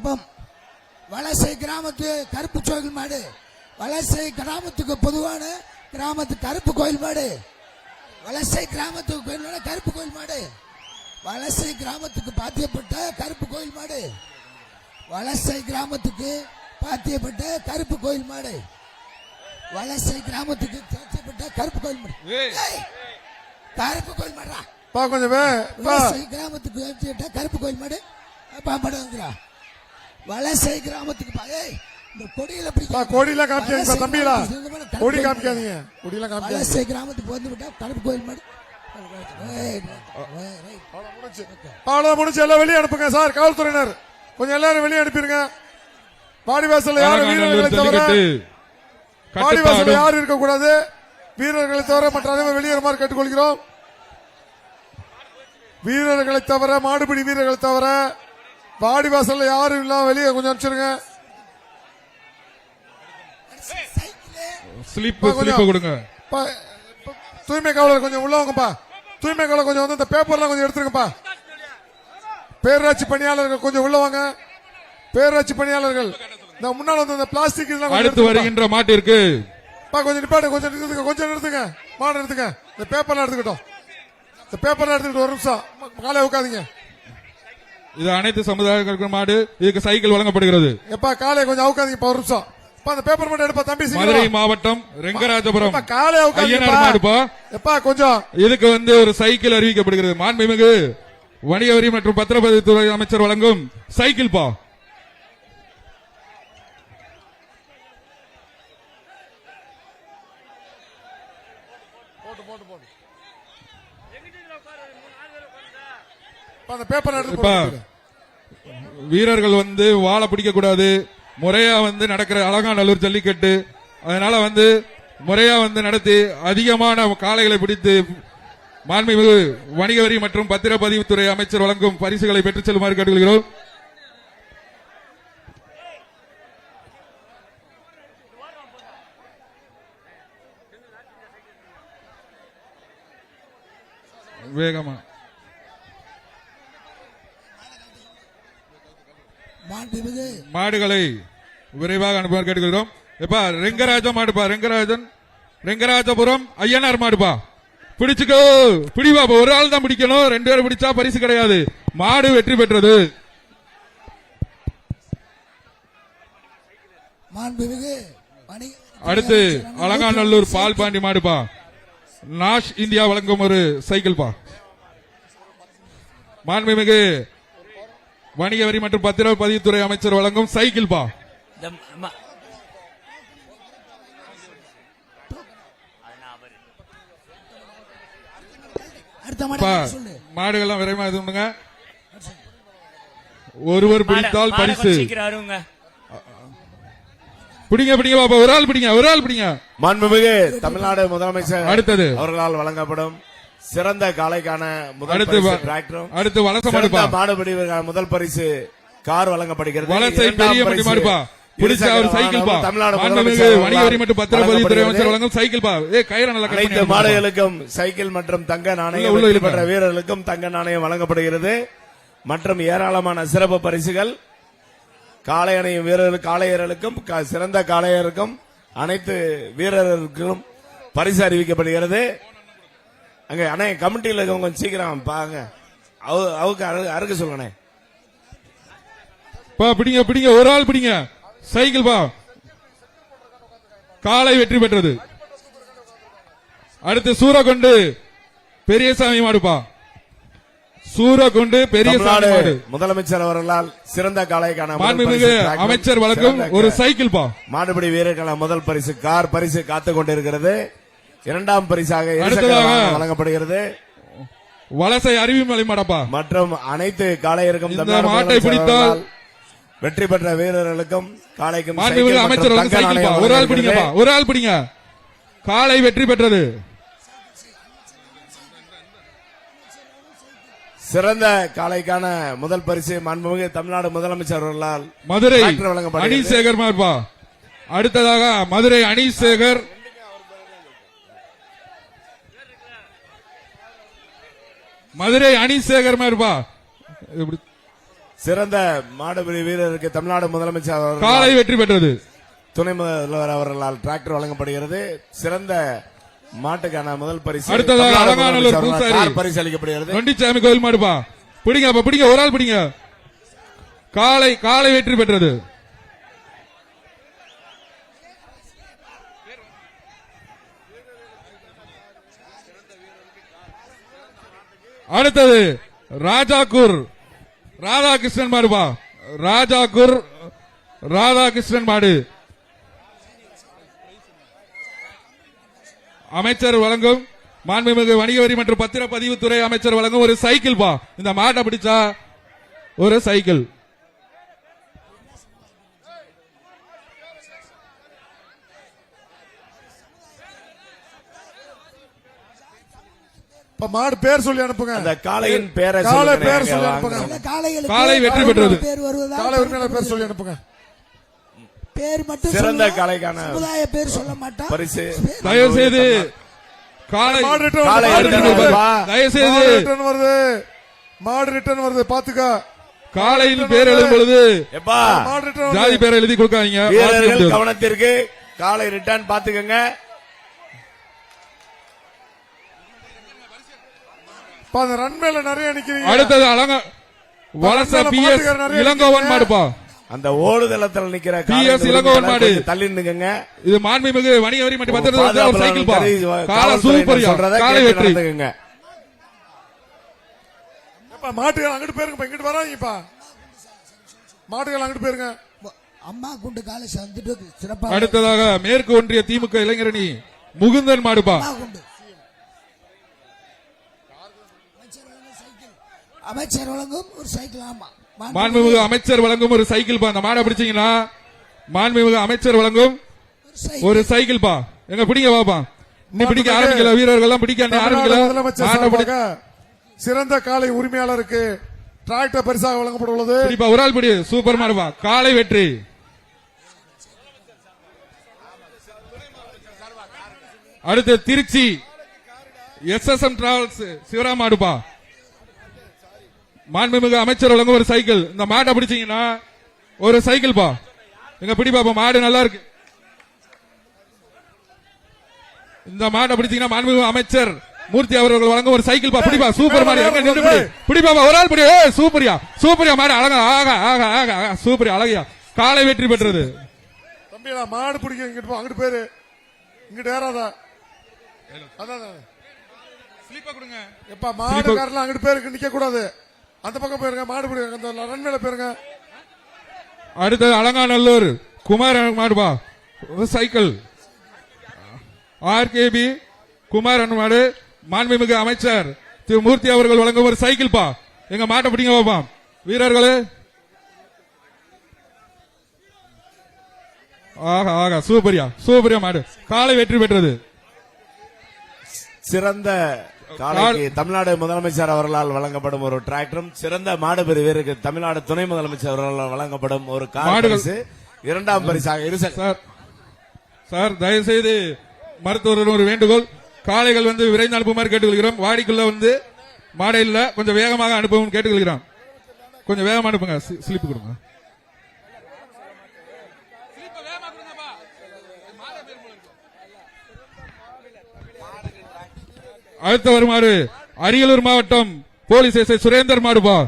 விண்ணப்பம். வலசை கிராமத்து கருப்பு கோயில் மாடு, வலசை கிராமத்துக்கு பொதுவான கிராமத்து கருப்பு கோயில் மாடு, வலசை கிராமத்துக்கு கோயில் கருப்பு கோயில் மாடு, வலசை கிராமத்துக்கு பாத்தியப்பட்ட கருப்பு கோயில் மாடு, வலசை கிராமத்துக்கு பாத்தியப்பட்ட கருப்பு கோயில் மாடு, வலசை கிராமத்துக்கு பாத்தியப்பட்ட கருப்பு கோயில் மாடு, கருப்பு கோயில் மாடா கொஞ்சம் வலசை கிராமத்துக்கு பாத்தியப்பட்ட கருப்பு கோயில் மாடு மாடு வந்துடா. வலசை கிராமத்துக்கு இந்த கொடியில கொடியில காமிக்காதீங்க தம்பிகளா, கொடி காமிக்காதீங்க, கொடியில காமிக்காதீங்க. வலசை கிராமத்துக்கு வந்து விட்டா கருப்பு கோயில் மாடு முடிச்சு எல்லாம் வெளியே அனுப்புங்க சார். காவல்துறையினர் கொஞ்சம் எல்லாரும் வெளியே அனுப்பிடுங்க. வாடிவாசல் யாரும் வீரர்களை தவிர வாடிவாசல் யாரும் இருக்கக்கூடாது. வீரர்களை தவிர மற்ற அனைவரும் வெளியேறுமாறு கேட்டுக்கொள்கிறோம். வீரர்களை தவிர மாடுபிடி வீரர்களை தவிர வாடிவாசல் யாரும் இல்லாம வெளியே கொஞ்சம் அனுப்பிச்சிருங்க. தூய்மை காவலர் கொஞ்சம் உள்ளவங்கப்பா, தூய்மை காவலர் கொஞ்சம் வந்து இந்த பேப்பர்லாம் கொஞ்சம் எடுத்துருங்கப்பா. பேரூராட்சி பணியாளர்கள் கொஞ்சம் உள்ளவங்க, பேரூராட்சி பணியாளர்கள் இந்த முன்னாள் வந்து இந்த பிளாஸ்டிக் அடுத்து வருகின்ற மாட்டிற்கு கொஞ்சம் நிப்பாட்டு, கொஞ்சம் நிறுத்துங்க, கொஞ்சம் நிறுத்துங்க, மாடு நிறுத்துங்க. இந்த பேப்பர்லாம் எடுத்துக்கிட்டோம், இந்த பேப்பர்லாம் எடுத்துக்கிட்டு ஒரு நிமிஷம் காலை உட்காதீங்க. இது அனைத்து சமுதாய மாடு, இதுக்கு சைக்கிள் வழங்கப்படுகிறது. எப்பா காலை கொஞ்சம் அவுக்காதீங்க ஒரு நிமிஷம். அந்த பேப்பர் மட்டும் எடுப்பா தம்பி. மதுரை மாவட்டம் ரெங்கராஜபுரம் காலை ஐயனார் மாடுப்பா. எப்பா கொஞ்சம் இதுக்கு வந்து ஒரு சைக்கிள் அறிவிக்கப்படுகிறது. மாண்புமிகு வணிக வரி மற்றும் பத்திரப்பதிவுத்துறை அமைச்சர் வழங்கும் சைக்கிள் பா. வீரர்கள் வந்து வாழை பிடிக்க கூடாது, முறையா வந்து நடக்கிற அலங்காநல்லூர் ஜல்லிக்கட்டு, அதனால வந்து முறையா வந்து நடத்தி அதிகமான காளைகளை பிடித்து மாண்புமிகு வணிக வரி மற்றும் பத்திரப்பதிவுத்துறை அமைச்சர் வழங்கும் பரிசுகளை பெற்றுச் செல்லுமாறு கேட்டுக்கொள்கிறோம். வேகமா மாடுகளை விரைவாக அனுப்புமாறு கேட்டுக்கொள்கிறோம். எப்பா ரெங்கராஜ மாடுப்பா, ரெங்கராஜபுரம் ஐயனார் மாடுப்பா. பிடிச்சுக்கோ, பிடிவா. ஒரு ஆள் தான் பிடிக்கணும், 2 பேர் பிடிச்சா பரிசு கிடையாது. மாடு வெற்றி பெற்றது. அடுத்து அலங்காநல்லூர் பால் பாண்டி மாடுப்பா. நாஷ் இந்தியா வழங்கும் ஒரு சைக்கிள் பா. மாண்புமிகு வணிக வரி மற்றும் பத்திரப்பதிவுத்துறை அமைச்சர் வழங்கும் சைக்கிள் பா. மாடுகள்லாம் விரைவாக இது பண்ணுங்க. ஒருவர் பிடித்தால் பரிசு. பிடிங்க பிடிங்க பாப்பா, ஒரு ஆள் பிடிங்க, ஒரு ஆள் பிடிங்க. மாண்புமிகு தமிழ்நாடு முதலமைச்சர் அடுத்தது அவர்களால் வழங்கப்படும் சிறந்த காளைக்கான முதல் டிராக்டரும், அடுத்து வலசை மாடுப்பா. மாடுபிடி முதல் பரிசு கார் வழங்கப்படுகிறது. வலசை பெரிய மாடுப்பா. பிடிச்ச ஒரு சைக்கிள் பா. தமிழ்நாடு வணிக வரி மற்றும் பத்திரப்பதிவுத்துறை அமைச்சர் வழங்கும் சைக்கிள் பா. அனைத்து மாடுகளுக்கும் சைக்கிள் மற்றும் தங்க நாணயம் பெற்ற வீரர்களுக்கும் தங்க நாணயம் வழங்கப்படுகிறது. மற்றும் ஏராளமான சிறப்பு பரிசுகள் காளை அணையும் வீரர்கள், காளையர்களுக்கும் சிறந்த காளையருக்கும் அனைத்து வீரர்களுக்கும் பரிசு அறிவிக்கப்படுகிறது. அங்க அண்ணே கமிட்டியில் இருக்கவங்க கொஞ்சம் சீக்கிரம் பாங்க, அவுக்கு அறுக்க சொல்லுங்க. பிடிங்க பிடிங்க, ஒரு ஆள் பிடிங்க சைக்கிள் பா. காளை வெற்றி பெற்றது. அடுத்து சூரகொண்டு பெரியசாமி மாடுப்பா. சூரகொண்டு பெரியசாமி மாடு முதலமைச்சர் அவர்களால் சிறந்த காளைக்கான மாண்புமிகு அமைச்சர் வழங்கும் ஒரு சைக்கிள் பா. மாடுபிடி வீரர்களான முதல் பரிசு கார் பரிசு காத்துக் கொண்டிருக்கிறது. இரண்டாம் பரிசாக வழங்கப்படுகிறது வலசை அருவிமலை மாடப்பா. மற்றும் அனைத்து காளையருக்கும் மாட்டை பிடித்தால் வெற்றி பெற்ற வீரர்களுக்கும் காளைக்கும் அமைச்சர் ஒரு ஆள் பிடிங்கப்பா, ஒரு ஆள் பிடிங்க. காளை வெற்றி பெற்றது. சிறந்த காளைக்கான முதல் பரிசு மாண்புமிகு தமிழ்நாடு முதலமைச்சர் அவர்களால் மதுரை அனீசேகர் மார்பா. அடுத்ததாக மதுரை அனீசேகர் மார்பா. சிறந்த மாடுபிடி வீரருக்கு தமிழ்நாடு முதலமைச்சர் அவர்கள் காலை வெற்றி பெற்றது. துணை முதல்வர் அவர்களால் டிராக்டர் வழங்கப்படுகிறது. சிறந்த மாட்டுக்கான முதல் பரிசு அடுத்ததாக தமிழ்நாடு அலங்காநல்லூர் முதலமைச்சர் பூசாரி. அவர்களால் பரிசு அளிக்கப்படுகிறது. நொண்டிச்சாமி கோயில் மாடுப்பா, பிடிங்க அப்ப பிடிங்க, ஒரு ஆள் பிடிங்க. காலை வெற்றி பெற்றது. அடுத்தது ராஜாக்கூர் ராதாகிருஷ்ணன் மாடுபா, ராஜாக்கூர் ராதாகிருஷ்ணன் மாடு. அமைச்சர் வழங்கும் மாண்புமிகு வணிக வரி மற்றும் பத்திரப்பதிவுத்துறை அமைச்சர் வழங்கும் ஒரு சைக்கிள் பா. இந்த மாட்டை பிடிச்சா ஒரு சைக்கிள். இப்ப மாடு பேர் சொல்லி அனுப்புங்க. அந்த காளையின் பேரை காளை சொல்லுங்க. பேர் சொல்லி வாங்க. அனுப்புங்க. அந்த காளைகளுக்கு காளை வெற்றி பெற்றது. பேர் வருவதா? காளை உரிமையாளர் பேர் சொல்லி அனுப்புங்க. பேர் மட்டும் சிறந்த சொல்லலாம். காளைக்கான சமுதாய பேர் சொல்ல மாட்டான். பரிசு தயவு செய்து காலை மாடு ரிட்டர்ன் காளை வருது. ரிட்டர்ன் வருது. தயவு மாடு செய்து ரிட்டர்ன் வருது. மாடு ரிட்டர்ன் வருது. பாத்துக்க. காலையில் பேர் எழுதும் பொழுது எப்பா மாடு ரிட்டர்ன் ஜாதி பேரை எழுதி கொடுக்காதீங்க. வீரர்கள் கவனத்திற்கு காளை ரிட்டர்ன் பாத்துக்கங்க. அந்த ரன் மேல நிறைய நிக்கிறீங்க. அடுத்தது வலச PS இளங்கோவன் மாடுப்பா. அந்த ஓடுதளத்தில் நிக்கிற PS இளங்கோவன் மாடு. தள்ளி நின்னுங்க. இது மாண்புமிகு வணிக வரி மற்றும் பத்திரப்பதிவுத்துறை ஒரு சைக்கிள் பா. காலை காவல்துறையினர் சூப்பரியா, சொல்றதை காலை கேட்டு வெற்றி. நடந்துக்கங்க. மாட்டுகள் அங்கிட்டு போயிருங்க. இங்கிட்டு வராங்கப்பா. மாட்டுகள் அங்கிட்டு போயிருங்க. அம்மா குண்டு காலை சந்துட்டு சிறப்பா அடுத்ததாக மேற்கு ஒன்றிய திமுக இளைஞரணி முகுந்தன் மாடுப்பா. அம்மா குண்டு அமைச்சர் வழங்கும் ஒரு சைக்கிள். ஆமா மாண்புமிகு அமைச்சர் வழங்கும் ஒரு சைக்கிள் பா. அந்த மாடை பிடிச்சீங்கன்னா மாண்புமிகு அமைச்சர் வழங்கும் ஒரு சைக்கிள் பா. எங்க பிடிங்க பாப்பா. நீ பிடிக்க ஆரம்பிக்கல, வீரர்கள் எல்லாம் பிடிக்க ஆரம்பிக்கல. முதலமைச்சர் மாட்டை பிடி- சார்பாக சிறந்த காளை உரிமையாளருக்கு டிராக்டர் பரிசாக வழங்கப்பட உள்ளது. பிடிப்பா, ஒரு ஆள் பிடி. சூப்பர் மாடுப்பா, காலை வெற்றி. அடுத்து திருச்சி SSM டிராவல்ஸ் சிவராம் மாடுப்பா. மாண்புமிகு அமைச்சர் வழங்கும் ஒரு சைக்கிள். இந்த மாட்டை பிடிச்சீங்கன்னா ஒரு சைக்கிள் பா. எங்க பிடிப்பா, மாடு நல்லா இருக்கு. இந்த மாட்டை பிடிச்சீங்கன்னா மாண்புமிகு அமைச்சர் மூர்த்தி அவர்கள் வழங்கும் ஒரு சைக்கிள் பா. பிடிப்பா, சூப்பர் மாடு. எங்க நின்று பிடி. பிடிப்பா, ஒரு ஆள் பிடி. சூப்பரியா, சூப்பரியா மாடு. அழகா ஆகா ஆகா ஆகா சூப்பரியா, அழகியா. காலை வெற்றி பெற்றது. தம்பி நான் மாடு பிடிக்க இங்கிட்டு போ. அங்கிட்டு பேரு இங்கிட்டு ஏறாதா. அதான் கொடுங்க. எப்பா மாடுக்காரலாம் அங்கிட்டு பேருக்கு நிக்க கூடாது. அந்த பக்கம் போயிருங்க. மாடு பிடிங்க. அந்த ரன் மேல போயிருங்க. அடுத்தது அலங்காநல்லூர் குமார் மாடுபா. ஒரு சைக்கிள். RKB குமாரன் மாடு. மாண்புமிகு அமைச்சர் திரு மூர்த்தி அவர்கள் வழங்கும் ஒரு சைக்கிள் பா. எங்க மாட்டை பிடிங்க பாப்பா. வீரர்களே ஆகா ஆகா சூப்பரியா, சூப்பரியா மாடு. காலை வெற்றி பெற்றது. சிறந்த காளைக்கு தமிழ்நாடு முதலமைச்சர் அவர்களால் வழங்கப்படும் ஒரு டிராக்டரும், சிறந்த மாடுபிடி வீரருக்கு தமிழ்நாடு துணை முதலமைச்சர் அவர்களால் வழங்கப்படும் ஒரு கார் மாடுகள். பரிசு. இரண்டாம் பரிசாக சார் தயவு செய்து மருத்துவர் ஒரு வேண்டுகோள். காளைகள் வந்து விரைந்து அனுப்புமாறு கேட்டுக்கொள்கிறோம். வாடிக்குள்ள வந்து மாடை இல்ல, கொஞ்சம் வேகமாக அனுப்பவும் கேட்டுக்கொள்கிறோம். கொஞ்சம் வேகமாக அனுப்புங்க. ஸ்லிப் கொடுங்க. அடுத்த வருமாறு அரியலூர் மாவட்டம் போலீஸ் எஸ்ஐ சுரேந்தர் மாடுபா.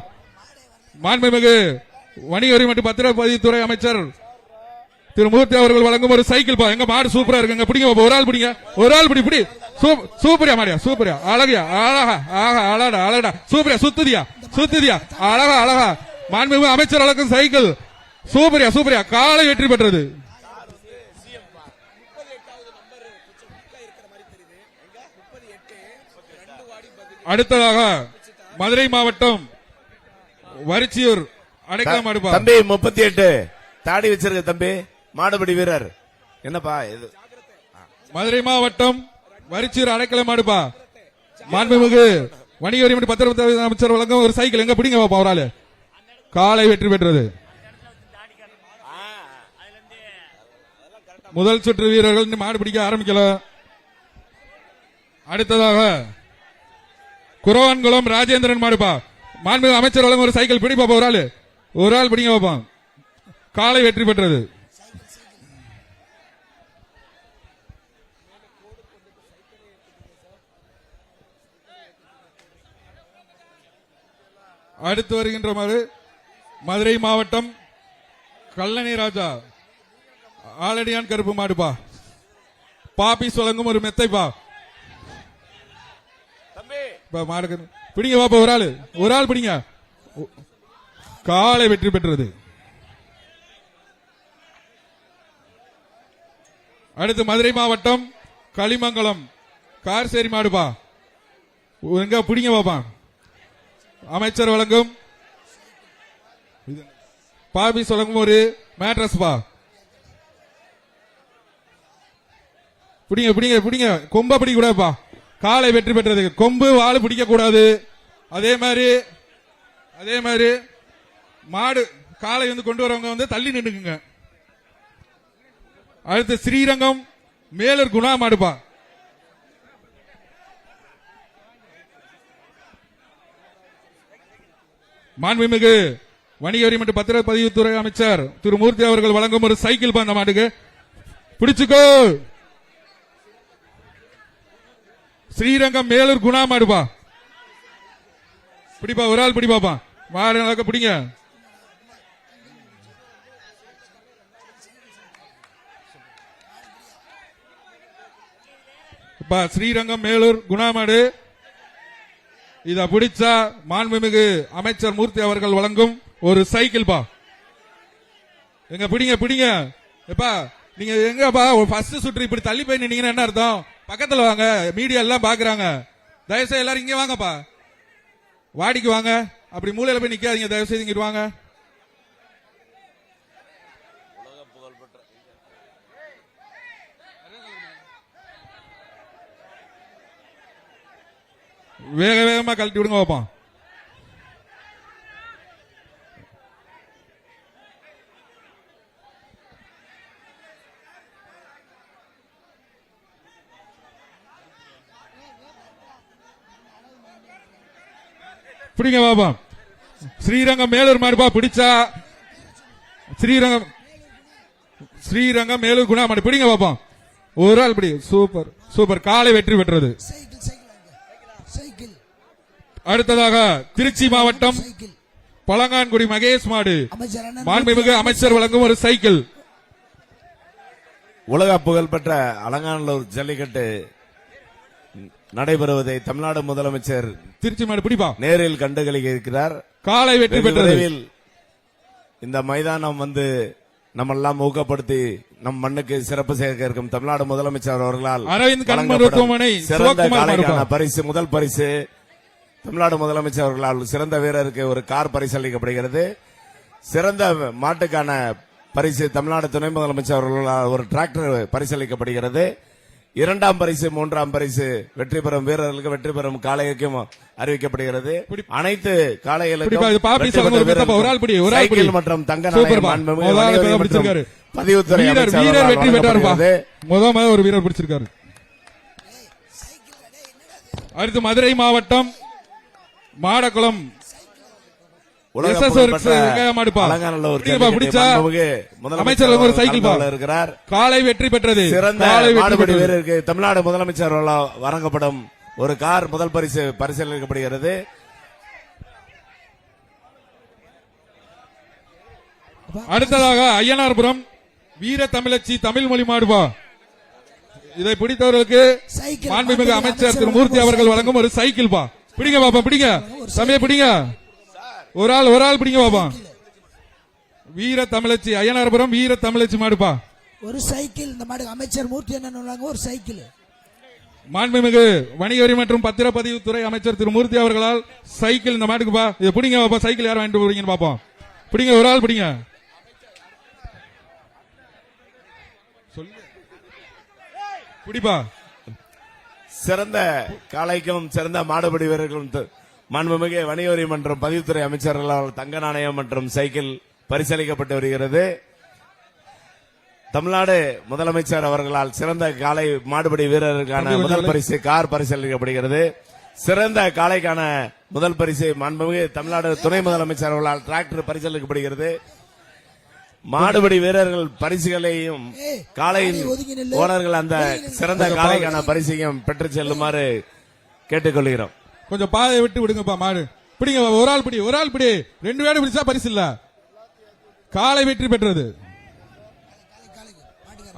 மாண்புமிகு வணிக வரி மற்றும் பத்திரப்பதிவுத்துறை அமைச்சர் திரு மூர்த்தி அவர்கள் வழங்கும் ஒரு சைக்கிள் பா. எங்க மாடு சூப்பரா இருக்குங்க. பிடிங்க, ஒரு ஆள் பிடிங்க. ஒரு ஆள் பிடி பிடி. சூப்பரியா மாடியா, சூப்பரியா, அழகியா, அழகா ஆகா அழகா அழகா சூப்பரியா, சுத்துதியா சுத்துதியா, அழகா அழகா. மாண்புமிகு அமைச்சர் வழங்கும் சைக்கிள். சூப்பரியா சூப்பரியா, காலை வெற்றி பெற்றது. அடுத்ததாக மதுரை மாவட்டம் வரிச்சியூர் அடைக்கல மாடுபா. தம்பி 38 தாடி வச்சிருக்க தம்பி மாடுபிடி வீரர். என்னப்பா இது? மதுரை மாவட்டம் வரிச்சியூர் அடைக்கல மாடுபா. மாண்புமிகு வணிக வரி மற்றும் பத்திரப்பதிவு அமைச்சர் வழங்கும் ஒரு சைக்கிள். எங்க பிடிங்க பாப்பா. ஒரு ஆளு. காலை வெற்றி பெற்றது. முதல் சுற்று வீரர்கள் இன்னும் மாடு பிடிக்க ஆரம்பிக்கல. அடுத்ததாக குரவான்குளம் ராஜேந்திரன் மாடுபா. மாண்புமிகு அமைச்சர் வழங்கும் ஒரு சைக்கிள். பிடி பாப்பா, ஒரு ஆளு. ஒரு ஆள் பிடிங்க பாப்போம். காலை வெற்றி பெற்றது. அடுத்து வருகின்ற மதுரை மாவட்டம் கல்லணை ராஜா ஆலடியான் கருப்பு மாடுப்பா. பாப்பீஸ் வழங்கும் ஒரு மெத்தைப்பா. மாடு பிடிங்க பாப்பா. ஒரு ஆள் பிடிங்க. காலை வெற்றி பெற்றது. அடுத்து மதுரை மாவட்டம் களிமங்கலம் கார்சேரி மாடுப்பா. எங்க பிடிங்க பாப்பா. அமைச்சர் வழங்கும் பாபிஸ் வழங்கும் ஒரு மேட்ரஸ் பா. பிடிங்க பிடிங்க பிடிங்க. கொம்ப பிடிக்க கூடாதுப்பா. காலை வெற்றி பெற்றது. கொம்பு வாழை பிடிக்க கூடாது. அதே மாதிரி மாடு காலை வந்து கொண்டு வரவங்க வந்து தள்ளி நின்னுக்குங்க. அடுத்து ஸ்ரீரங்கம் மேலூர் குணா மாடுப்பா. மாண்புமிகு வணிக வரி மற்றும் பத்திரப்பதிவுத்துறை அமைச்சர் திரு மூர்த்தி அவர்கள் வழங்கும் ஒரு சைக்கிள் பா. அந்த மாட்டுக்கு பிடிச்சுக்கோ. ஸ்ரீரங்கம் மேலூர் குணா மாடுப்பா. பிடிப்பா. ஒரு ஆள் பிடிப்பாப்பா. மாடு நடக்க பிடிங்க. ஸ்ரீரங்கம் மேலூர் குணா மாடு. இத பிடிச்சா மாண்புமிகு அமைச்சர் மூர்த்தி அவர்கள் வழங்கும் ஒரு சைக்கிள் பா. எங்க பிடிங்க பிடிங்க. எப்பா நீங்க எங்கப்பா ஃபர்ஸ்ட் சுற்று இப்படி தள்ளி போய் நின்னீங்கன்னா என்ன அர்த்தம்? பக்கத்துல வாங்க. மீடியா எல்லாம் பாக்குறாங்க. தயவுசெய்து எல்லாரும் இங்க வாங்கப்பா. வாடிக்கு வாங்க. அப்படி மூலையில போய் நிக்காதீங்க. தயவுசெய்து இங்கிட்டு வாங்க. வேக வேகமா கழட்டி விடுங்க பாப்போம். பிடிங்க பாப்போம். ஸ்ரீரங்கம் மேலூர் மாடுப்பா. பிடிச்சா ஸ்ரீரங்கம் மேலூர் குணா மாடு. பிடிங்க பாப்போம். ஒரு ஆள் பிடி. Super super. காலை வெற்றி பெற்றது. அடுத்ததாக திருச்சி மாவட்டம் பழங்கான்குடி மகேஷ் மாடு. மாண்புமிகு அமைச்சர் வழங்கும் ஒரு சைக்கிள். உலக புகழ்பெற்ற அலங்காநல்லூர் ஜல்லிக்கட்டு நடைபெறுவதை தமிழ்நாடு முதலமைச்சர் திருச்சி மாடு பிடிப்பா நேரில் கண்டுகளிக்க இருக்கிறார். காலை வெற்றி பெற்றது. இந்த மைதானம் வந்து நம்ம எல்லாம் ஊக்கப்படுத்தி நம் மண்ணுக்கு சிறப்பு சேர்க்க இருக்கும் தமிழ்நாடு முதலமைச்சர் அவர்களால் அரவிந்த் கண் மருத்துவமனை சிறந்த காலைக்கான பரிசு முதல் பரிசு தமிழ்நாடு முதலமைச்சர் அவர்களால் சிறந்த வீரருக்கு ஒரு கார் பரிசளிக்கப்படுகிறது. சிறந்த மாட்டுக்கான பரிசு தமிழ்நாடு துணை முதலமைச்சர் அவர்களால் ஒரு டிராக்டர் பரிசளிக்கப்படுகிறது. இரண்டாம் பரிசு மூன்றாம் பரிசு வெற்றி பெறும் வீரர்களுக்கு வெற்றி பெறும் காளைக்கும் அறிவிக்கப்படுகிறது. அனைத்து காளைகளுக்கும் சைக்கிள் மற்றும் தங்க பதிவுத்துறை வீரர் வெற்றி பெற்றார். ஒரு வீரர் பிடிச்சிருக்காரு. அடுத்து மதுரை மாவட்டம் மாடக்குளம் அமைச்சர் ஒரு சைக்கிள் இருக்கிறார். காலை வெற்றி பெற்றது. வீரருக்கு தமிழ்நாடு முதலமைச்சர் வழங்கப்படும் ஒரு கார் முதல் பரிசு பரிசீலிக்கப்படுகிறது. அடுத்ததாக ஐயனார்புரம் வீர தமிழச்சி தமிழ் மொழி மாடுபா. இதை பிடித்தவர்களுக்கு மாண்புமிகு அமைச்சர் திரு மூர்த்தி அவர்கள் வழங்கும் ஒரு சைக்கிள் பா. பிடிங்க பாப்பா. பிடிங்க சமய பிடிங்க. ஒரு ஆள் பிடிங்க பாப்பா. வீர தமிழச்சி ஐயனார்புரம் வீர தமிழச்சி மாடுப்பா. ஒரு சைக்கிள் இந்த மாடு அமைச்சர் மூர்த்தி என்ன ஒரு சைக்கிள். மாண்புமிகு வணிக வரி மற்றும் பத்திரப்பதிவுத்துறை அமைச்சர் திரு மூர்த்தி அவர்களால் சைக்கிள் இந்த மாட்டுக்குப்பா. இதை பிடிங்க பாப்பா. சைக்கிள் யார் வாங்கிட்டு போறீங்கன்னு பாப்போம். பிடிங்க. ஒரு ஆள் பிடிங்க. பிடிப்பா. சிறந்த காளைக்கும் சிறந்த மாடுபிடி வீரர்களும் மாண்புமிகு வணிக வரி மற்றும் பதிவுத்துறை அமைச்சர்களால் தங்க நாணயம் மற்றும் சைக்கிள் பரிசளிக்கப்பட்டு வருகிறது. தமிழ்நாடு முதலமைச்சர் அவர்களால் சிறந்த காளை மாடுபிடி வீரருக்கான முதல் பரிசு கார் பரிசளிக்கப்படுகிறது. சிறந்த காளைக்கான முதல் பரிசு மாண்புமிகு தமிழ்நாடு துணை முதலமைச்சர் அவர்களால் டிராக்டர் பரிசளிக்கப்படுகிறது. மாடுபிடி வீரர்கள் பரிசுகளையும் காளையின் ஓனர்கள் அந்த சிறந்த காளைக்கான பரிசையும் பெற்று செல்லுமாறு கேட்டுக்கொள்கிறோம். கொஞ்சம் பாதையை விட்டு விடுங்கப்பா. மாடு பிடிங்க, ஒரு ஆள் பிடி, ஒரு ஆள் பிடி. 2 பேரும் பிடிச்சா பரிசு இல்ல. காளை வெற்றி பெற்றது.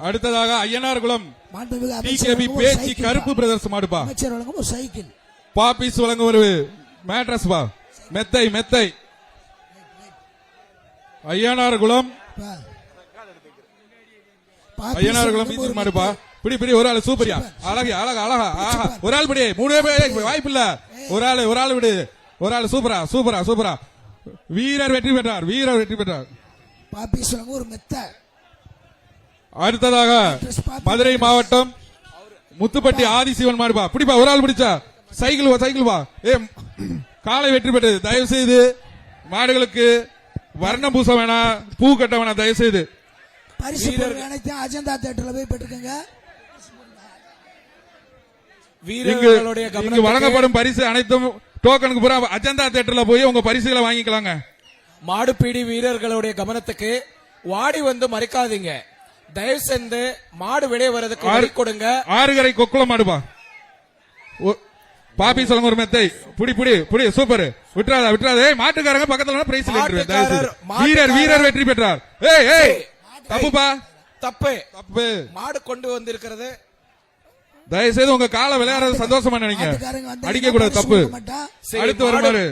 அடுத்ததாக ஐயனார்குளம் மாண்புமிகு டிகேபி அமைச்சர் பேச்சி சைக்கிள் கருப்பு பா. பிரதர்ஸ் மாடுப்பா. அமைச்சர் வழங்கும் ஒரு சைக்கிள். பாபிஸ் வழங்கும் ஒரு மேட்ரஸ் பா. மெத்தை மெத்தை. ஐயனார்குளம் பா. ஐயனார்குளம் பாப்பி மீன் மாடுப்பா. பிடி பிடி, ஒரு ஆள் சூப்பரியா. அழகா அழகா அழகா. ஆஹா, ஒரு ஆள் பிடி. 3 பேர் வாய்ப்பு இல்ல. ஒரு ஆள் விடு. ஒரு ஆள் சூப்பரா சூப்பரா சூப்பரா. வீரர் வெற்றி பெற்றார். வீரர் வெற்றி பெற்றார். பாப்பீஸ் வழங்கும் ஒரு மெத்த. அடுத்ததாக மதுரை மாவட்டம் முத்துப்பட்டி ஆதிசிவன் மாடுப்பா. பிடிப்பா, ஒரு ஆள் பிடிச்சா. சைக்கிள் வா, சைக்கிள் வா. காளை வெற்றி பெற்றது. தயவு செய்து மாடுகளுக்கு வர்ணம் பூச வேணாம், பூ கட்ட வேணாம் தயவு செய்து. பரிசு பொருட்கள் அனைத்தையும் அஜந்தா தியேட்டர்ல போய் பெற்றுக்கங்க. இங்கு வழங்கப்படும் பரிசு அனைத்தும் டோக்கனுக்கு பூரா அஜந்தா தியேட்டர்ல போய் உங்க பரிசுகளை வாங்கிக்கலாங்க. மாடுபிடி வீரர்களுடைய கவனத்துக்கு வாடி வந்து மறைக்காதீங்க. தயவு செஞ்சு மாடு வெளியே வர்றதுக்கு வழி கொடுங்க. ஆறுகரை கொக்குள மாடுப்பா. பாப்பி சொல்லுங்க ஒரு மெத்தை. புடி புடி புடி, சூப்பர். விட்டுறாதா விட்டுறாதே. மாட்டுக்காரங்க பக்கத்துல பிரைஸ் வீரர் வீரர் வெற்றி பெற்றார். ஏய் ஏய், தப்புப்பா, தப்பு தப்பு. மாடு கொண்டு வந்திருக்கிறது. தயவு செய்து உங்க காலை விளையாடுறது சந்தோஷமா நினைங்க, அடிக்க கூடாது, தப்பு. சரி, அடுத்து வருமாறு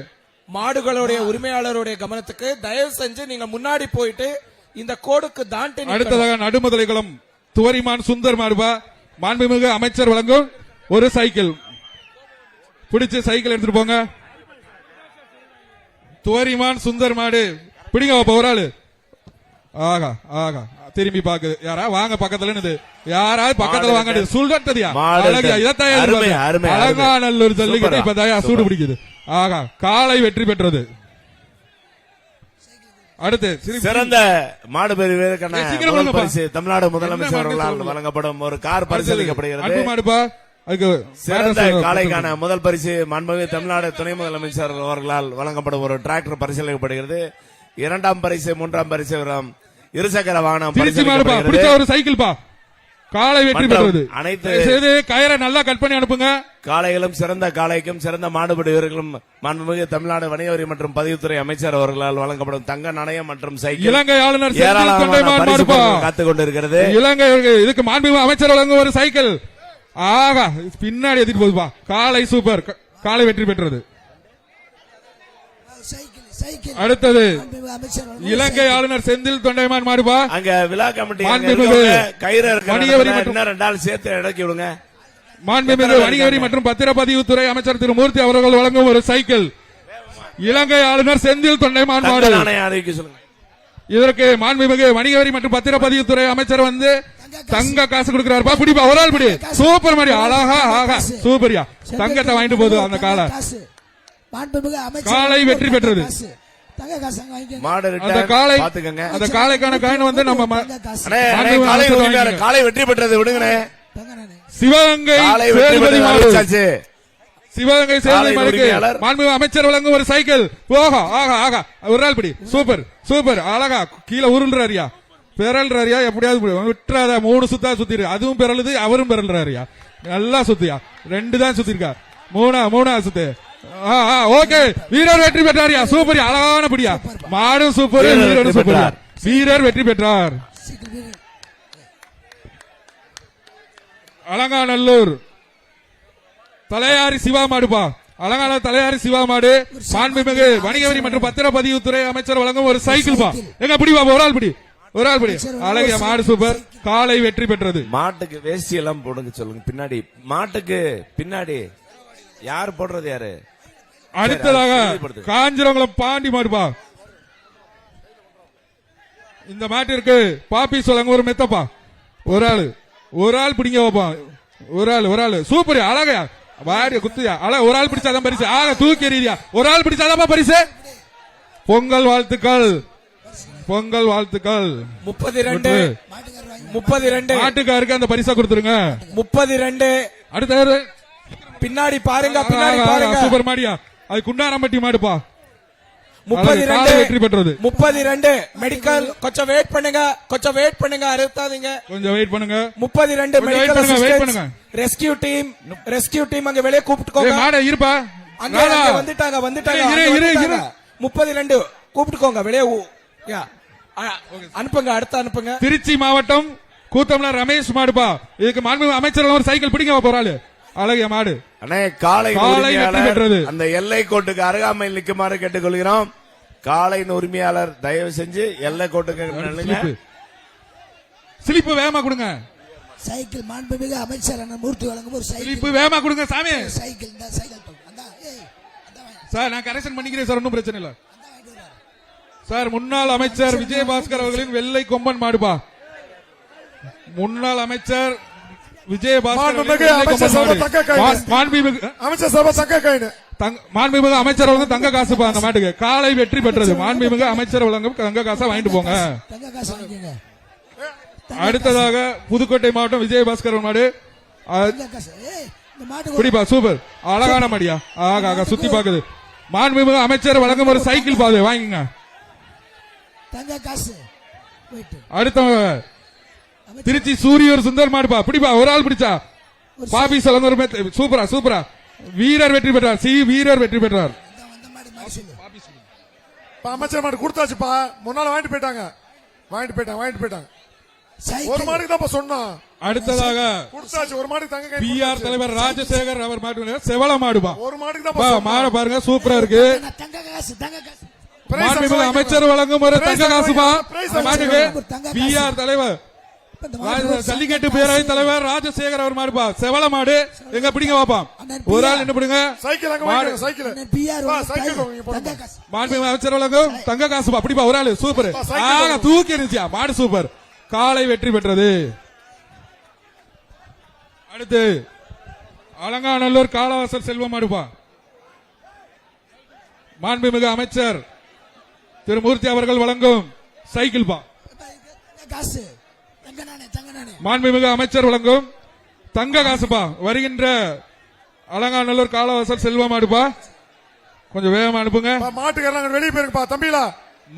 மாடுகளுடைய உரிமையாளருடைய கவனத்துக்கு தயவு செஞ்சு நீங்க முன்னாடி போயிட்டு இந்த கோடுக்கு தாண்டி நிக்கணும். அடுத்ததாக நடுமதுரைக்குளம் துவரிமான் சுந்தர் மாடுபா. மாண்புமிகு அமைச்சர் வழங்கும் ஒரு சைக்கிள். பிடிச்சு சைக்கிள் எடுத்துட்டு போங்க. துவரிமான் சுந்தர் மாடு. பிடிங்க ஒரு ஆளு. ஆகா ஆகா, திரும்பி பாக்குது. யாரா வாங்க பக்கத்துல. யாராவது பக்கத்துல வாங்க சொல்றதியா. அலங்காநல்லூர் ஜல்லிக்கட்டு இப்ப தயா சூடு பிடிக்குது. ஆகா, காளை வெற்றி பெற்றது. அடுத்து சிறந்த மாடுபெரி வீரருக்கான பரிசு தமிழ்நாடு முதலமைச்சர் அவர்களால் வழங்கப்படும் ஒரு கார் பரிசீலிக்கப்படுகிறது. மாடுப்பா. அதுக்கு சிறந்த காளைக்கான முதல் பரிசு மாண்புமிகு தமிழ்நாடு துணை முதலமைச்சர் அவர்களால் வழங்கப்படும் ஒரு டிராக்டர் பரிசீலிக்கப்படுகிறது. 2ஆம் பரிசு 3ஆம் பரிசு இருசக்கர வாகனம் பரிசீலிக்கப்படுகிறது. ஒரு சைக்கிள் பா. காளை வெற்றி பெற்றது. அனைத்து கயிறை நல்லா கட் பண்ணி அனுப்புங்க. காளைகளும் சிறந்த காளைக்கும் சிறந்த மாடுபிடி வீரர்களும் மாண்புமிகு தமிழ்நாடு வணிக வரி மற்றும் பதிவுத்துறை அமைச்சர் அவர்களால் வழங்கப்படும் தங்க நாணயம் மற்றும் சைக்கிள் இலங்கை ஆளுநர் காத்துக் கொண்டிருக்கிறது. இலங்கை இதுக்கு மாண்புமிகு அமைச்சர் வழங்கும் ஒரு சைக்கிள். ஆகா, பின்னாடி எதிர்த்து போகுதுப்பா. காளை சூப்பர். காளை வெற்றி பெற்றது. அடுத்தது இலங்கை ஆளுநர் செந்தில் தொண்டைமான் மாடுபா. அங்க விழா கமிட்டி கயிறு சேர்த்து இறக்கி விடுங்க. மாண்புமிகு வணிக வரி மற்றும் பத்திரப்பதிவுத்துறை அமைச்சர் திரு மூர்த்தி அவர்கள் வழங்கும் ஒரு சைக்கிள். இலங்கை ஆளுநர் செந்தில் தொண்டைமான் மாடு. இதற்கு மாண்புமிகு வணிக வரி மற்றும் பத்திரப்பதிவுத்துறை அமைச்சர் வந்து தங்க காசு கொடுக்கிறார். பிடிப்பா, ஒரு ஆள் பிடி. சூப்பர் மாதிரி. அழகா ஆகா, சூப்பரியா. தங்கத்தை வாங்கிட்டு போகுது அந்த காலை. காளை வெற்றி பெற்றது. அந்த காளைக்கான காயின் வந்து நம்ம காளை வெற்றி பெற்றது. விடுங்க. சிவகங்கை சிவகங்கை சேவை மாண்புமிகு அமைச்சர் வழங்கும் ஒரு சைக்கிள். ஓஹா ஆகா ஆகா, ஒரு நாள் பிடி. Super super. அழகா கீழே உருள்றாரியா, பெறல்றாரியா. எப்படியாவது விட்டுறாத. 3 சுத்தா சுத்திரு. அதுவும் பெறலுது, அவரும் பெறல்றாரியா. நல்லா சுத்தியா. 2 தான் சுத்திருக்கா. மூணா சுத்து. ஓகே, வீரர் வெற்றி பெற்றாரியா. சூப்பர், அழகான பிடியா. மாடும் சூப்பர், வீரரும் சூப்பர். வீரர் வெற்றி பெற்றார். அலங்காநல்லூர் தலையாரி சிவா மாடுப்பா. அலங்கான தலையாரி சிவா மாடு. மாண்புமிகு வணிக வரி மற்றும் பத்திரப்பதிவுத்துறை அமைச்சர் வழங்கும் ஒரு சைக்கிள் பா. எங்க பிடிப்பா, ஒரு ஆள் பிடி. ஒரு ஆள் பிடி. அழகிய மாடு சூப்பர். காளை வெற்றி பெற்றது. மாட்டுக்கு வேஷ்டி எல்லாம் போடுங்க சொல்லுங்க. பின்னாடி மாட்டுக்கு பின்னாடி யார் போடுறது யாரு? அடுத்ததாக காஞ்சிரங்குளம் பாண்டி மாடுப்பா. இந்த மாட்டிற்கு பாப்பி சொல்லுங்க ஒரு மெத்தப்பா. ஒரு ஆள் பிடிங்க வைப்பா. ஒரு ஆள் சூப்பர். அழகா வாடி குத்துயா. அழகா ஒரு ஆள் பிடிச்சாதான் பரிசு. ஆக தூக்கி எறியா. ஒரு ஆள் பிடிச்சாதான் பரிசு. பொங்கல் வாழ்த்துக்கள். பொங்கல் வாழ்த்துக்கள். 32 மாட்டுக்காருக்கு அந்த பரிசா கொடுத்துருங்க. 32 அடுத்த பின்னாடி பாருங்க, பின்னாடி பாருங்க. சூப்பர் மாடியா. அது குண்டாரம்பட்டி மாடுப்பா. 32 காலை வெற்றி பெற்றது. 32 மெடிக்கல் கொஞ்சம் வெயிட் பண்ணுங்க அறுத்தாதீங்க. கொஞ்சம் வெயிட் பண்ணுங்க. 32 கொஞ்சம் wait பண்ணுங்க, wait பண்ணுங்க. ரெஸ்கியூ டீம் அங்க வெளியே கூப்பிட்டுக்கோங்க. ஏய், மாட இருப்பா. அங்க வந்துட்டாங்க இரு. 32 கூப்பிட்டுக்கோங்க வெளியே. யா அனுப்புங்க, அடுத்து அனுப்புங்க. திருச்சி மாவட்டம் கூத்தம்ல ரமேஷ் மாடுப்பா. இதுக்கு மாண்புமிகு அமைச்சர் ஒரு சைக்கிள் பிடிங்க போறாரு. அழகிய மாடு. அண்ணே காளை காளை வெற்றி பெற்றது. அந்த எல்லை கோட்டுக்கு அருகாமையில் நிற்குமாறு கேட்டுக்கொள்கிறோம். காளையின் உரிமையாளர் தயவு செஞ்சு எல்லை கோட்டுக்கு நில்லுங்க. சிலிப்பு வேகமா கொடுங்க. சைக்கிள் மாண்புமிகு அமைச்சர் அண்ணன் மூர்த்தி வழங்கும் ஒரு சைக்கிள். சிலிப்பு வேகமா கொடுங்க சாமி. சைக்கிள் இந்த சைக்கிள் அந்தா ஏய் அந்தா வாங்க. சார் நான் கரெக்ஷன் பண்ணிக்கிறேன் சார், ஒன்றும் பிரச்சனை இல்ல சார். முன்னாள் அமைச்சர் விஜயபாஸ்கர் அவர்களின் வெள்ளை கொம்பன் மாடுபா. முன்னாள் அமைச்சர் விஜயபாஸ்கர் மாண்புமிகு அமைச்சர் வழங்கும் தங்க காசுப்பா அந்த மாட்டுக்கு. காலை வெற்றி பெற்றது. மாண்புமிகு அமைச்சர் வழங்கும் தங்க காசை வாங்கிட்டு போங்க. தங்க காசு வாங்கிக்கங்க. அடுத்ததாக புதுக்கோட்டை மாவட்டம் விஜயபாஸ்கர் மாடு. தங்க காசு. ஏய் இந்த மாட்டுக்கு குடிப்பா சூப்பர் அழகான மாடியா. ஆகா சுத்தி பாக்குது. மாண்புமிகு அமைச்சர் வழங்கும் ஒரு சைக்கிள் பாது வாங்கிங்க. தங்க காசு. போயிட்டு அடுத்த திருச்சி சூரியூர் சுந்தர் மாடுப்பா. பிடிப்பா ஒரு ஆள் பிடிச்சா. பாபி சொல்லுங்க ஒரு சூப்பரா வீரர் வெற்றி பெற்றார். வீரர் வெற்றி பெற்றார். அந்த மாடு மாடு சொல்லு. அமைச்சர் மாடு கொடுத்தாச்சுப்பா. முன்னால வாங்கிட்டு போயிட்டாங்க. ஒரு மாடுக்கு தான் சொன்னோம். அடுத்ததாக கொடுத்தாச்சு ஒரு மாடு தங்க பிஆர் தலைவர் ராஜசேகர் அவர் மாடு செவல மாடுப்பா. ஒரு மாடுக்கு தான் மாட பாருங்க சூப்பரா இருக்கு. தங்க காசு. மாண்புமிகு அமைச்சர் வழங்கும் ஒரு தங்க காசுப்பா மாட்டுக்கு. பிஆர் தலைவர் ஜல்லிக்கட்டு பேரவை தலைவர் ராஜசேகர் அவர் மாடுப்பா. செவல மாடு எங்க பிடிங்க பாப்பாம். ஒரு ஆள் என்ன பிடிங்க. சைக்கிள் அங்க வாங்கிடுங்க. சைக்கிள் தங்க காசு. மாண்புமிகு அமைச்சர் வழங்கும் தங்க காசுப்பா. பிடிப்பா ஒரு ஆளு சூப்பர். தூக்கி இருந்துச்சியா மாடு சூப்பர். காலை வெற்றி பெற்றது. அடுத்து அலங்காநல்லூர் காலவாசல் செல்வம் மாடுப்பா. மாண்புமிகு அமைச்சர் திரு மூர்த்தி அவர்கள் வழங்கும் சைக்கிள் பா. காசு. தங்க நானே. மாண்புமிகு அமைச்சர் வழங்கும் தங்க காசுப்பா. வருகின்ற அலங்காநல்லூர் காலவாசல் செல்வம் மாடுப்பா. கொஞ்சம் வேகமா அனுப்புங்க. மாட்டுக்காரங்க வெளியே போயிருங்கப்பா தம்பிலா.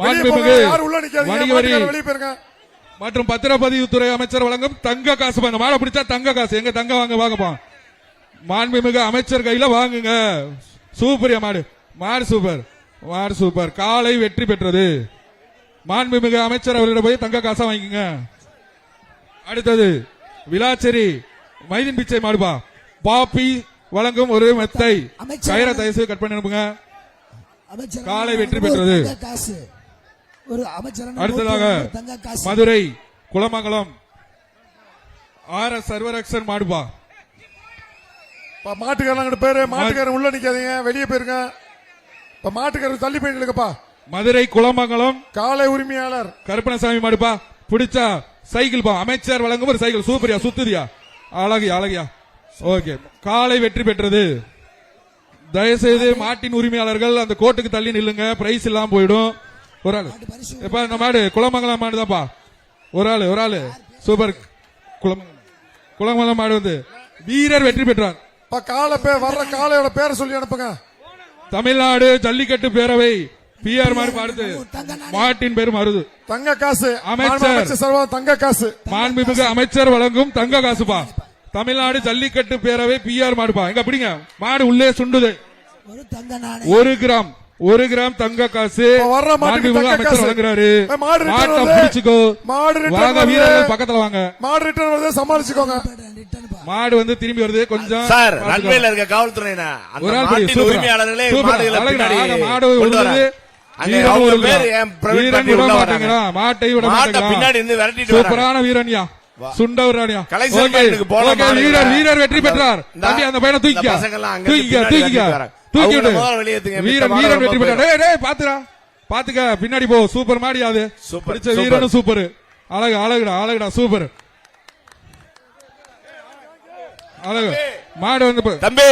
மாண்புமிகு வணிக வரி வெளியே போயிருங்க. மற்றும் பத்திரப்பதிவுத்துறை அமைச்சர் வழங்கும் தங்க காசு. அந்த மாடை பிடிச்சா தங்க காசு. எங்க தங்க வாங்கப்பா. மாண்புமிகு அமைச்சர் கையில வாங்குங்க. சூப்பரியா மாடு சூப்பர். காலை வெற்றி பெற்றது. மாண்புமிகு அமைச்சர் அவர்களிடம் போய் தங்க காசா வாங்கிக்கங்க. அடுத்தது விளாச்சேரி மைதின் பிச்சை மாடுபா. பாப்பி வழங்கும் ஒரு மெத்தை. கயிறை தயவு கட் பண்ணி அனுப்புங்க. காலை வெற்றி பெற்றது. அடுத்ததாக மதுரை குளமங்கலம் RS சர்வரக்ஷன் மாடுபா. மாட்டுக்காரங்க பேரு. மாட்டுக்காரன் உள்ள நிக்காதீங்க, வெளியே போயிருங்க. மாட்டுக்காரர் தள்ளி போயிருக்கப்பா. மதுரை குளமங்கலம் காலை உரிமையாளர் கருப்பணசாமி மாடுப்பா. பிடிச்சா சைக்கிள் பா. அமைச்சர் வழங்கும் ஒரு சைக்கிள் சூப்பரியா சுத்துதியா. அழகியா ஓகே. காலை வெற்றி பெற்றது. தயவுசெய்து மாட்டின் உரிமையாளர்கள் அந்த கோட்டுக்கு தள்ளி நில்லுங்க. பிரைஸ் இல்லாம போயிடும். ஒரு ஆளு இப்ப இந்த மாடு குளமங்கலம் மாடு தான்ப்பா. ஒரு ஆளு சூப்பர். குளமங்கலம் மாடு வந்து வீரர் வெற்றி பெற்றார். வர்ற காலையோட பேரை சொல்லி அனுப்புங்க. தமிழ்நாடு ஜல்லிக்கட்டு பேரவை பிஆர் மாடு பாடுது. மாட்டின் பேரும் மருது. தங்க காசு. அமைச்சர் தங்க காசு. மாண்புமிகு அமைச்சர் வழங்கும் தங்க காசுப்பா. தமிழ்நாடு ஜல்லிக்கட்டு பேரவை பிஆர் மாடுப்பா. எங்க பிடிங்க. மாடு உள்ளே சுண்டுது. 1 கிராம் தங்க காசு. மாண்புமிகு அமைச்சர் வழங்குறாரு. மாட்டை பிடிச்சுக்கோ. வாங்க வீரர்கள் பக்கத்துல வாங்க. மாடு ரிட்டர்ன் வருது, சமாளிச்சுக்கோங்க. மாடு வந்து திரும்பி வருது. கொஞ்சம் சார் ரன்வேல இருக்க காவல்துறையினா ஒரு ஆள் மாட்டின் உரிமையாளர்களே மாடுகளை பின்னாடி மாடு விழுது. மாட்டை விட பின்னாடி இருந்து விரட்டிட்டு சூப்பரான வீரன்யா. சுண்டவரானியா. வீரர் வெற்றி பெற்றார். தம்பி அந்த பையனை தூக்கிக்க. வீரன் வெற்றி பெற்றார். பாத்துக்க பின்னாடி போ. சூப்பர் மாடி அது. பிடிச்ச வீரனும் சூப்பர். அழகுடா சூப்பர். அழகு மாடு வந்து தம்பி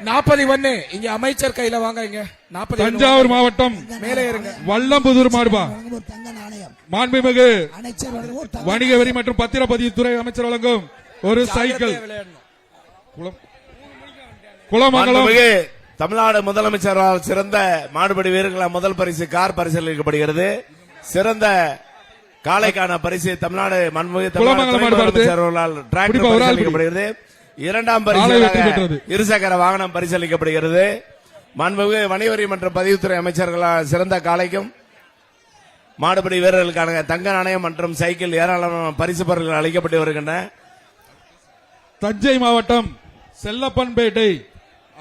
41 இங்க அமைச்சர் கையில வாங்க. இங்க 40 தஞ்சாவூர் மாவட்டம் மேலே இருங்க. வல்லம்புதூர் மாடுபா. மாண்புமிகு வணிக வரி மற்றும் பத்திரப்பதிவுத்துறை அமைச்சர் வழங்கும் ஒரு சைக்கிள். குளமங்கலம் மாண்புமிகு தமிழ்நாடு முதலமைச்சரால் சிறந்த மாடுபிடி வீரர்களால் முதல் பரிசு கார் பரிசீலிக்கப்படுகிறது. சிறந்த காளைக்கான பரிசு தமிழ்நாடு மாண்புமிகு குளமங்கலம் மாடு பாருது. முதலமைச்சரால் டிராக்டர் பிடிப்பா, ஒரு ஆள் பரிசீலிக்கப்படுகிறது. இரண்டாம் காளை வெற்றி பரிசு பெற்றது. இருசக்கர வாகனம் பரிசீலிக்கப்படுகிறது. மாண்புமிகு வணிகவரி மற்றும் பதிவுத்துறை அமைச்சர்களால் சிறந்த காளைக்கும் மாடுபிடி வீரர்களுக்கான தங்க நாணயம் மற்றும் சைக்கிள் ஏராளமான பரிசு பொருட்கள் அளிக்கப்பட்டு வருகின்றன. தஞ்சை மாவட்டம் செல்லப்பன்பேட்டை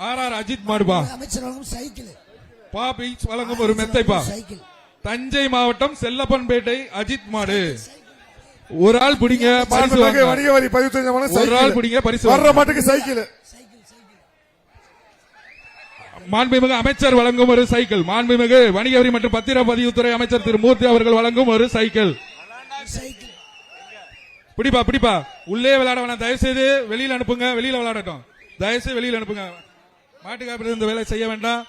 ஆர் அஜித் மாடுபா அமைச்சர் வழங்கும் சைக்கிள் பா பீச் வழங்கும் ஒரு மெத்தைப்பா. சைக்கிள் தஞ்சை மாவட்டம் செல்லப்பன்பேட்டை அஜித் மாடு ஒரு ஆள் பிடிங்க பரிசு மாண்புமிகு வாங்க. வணிக வரி பதிவு செஞ்சவன ஒரு ஆள் சைக்கிள். பிடிங்க பரிசு வர்ற வாங்க. மாட்டுக்கு சைக்கிள். மாண்புமிகு அமைச்சர் வழங்கும் ஒரு சைக்கிள். மாண்புமிகு வணிக வரி மற்றும் பத்திரப்பதிவுத்துறை அமைச்சர் திரு மூர்த்தி அவர்கள் வழங்கும் ஒரு சைக்கிள். சைக்கிள் பிடிப்பா பிடிப்பா. உள்ளே விளையாட வேணாம், தயவு செய்து வெளியில அனுப்புங்க. வெளியில விளையாடட்டும், தயவு செய்து வெளியில அனுப்புங்க. மாட்டுக்காரர் இந்த வேலை செய்ய வேண்டாம்.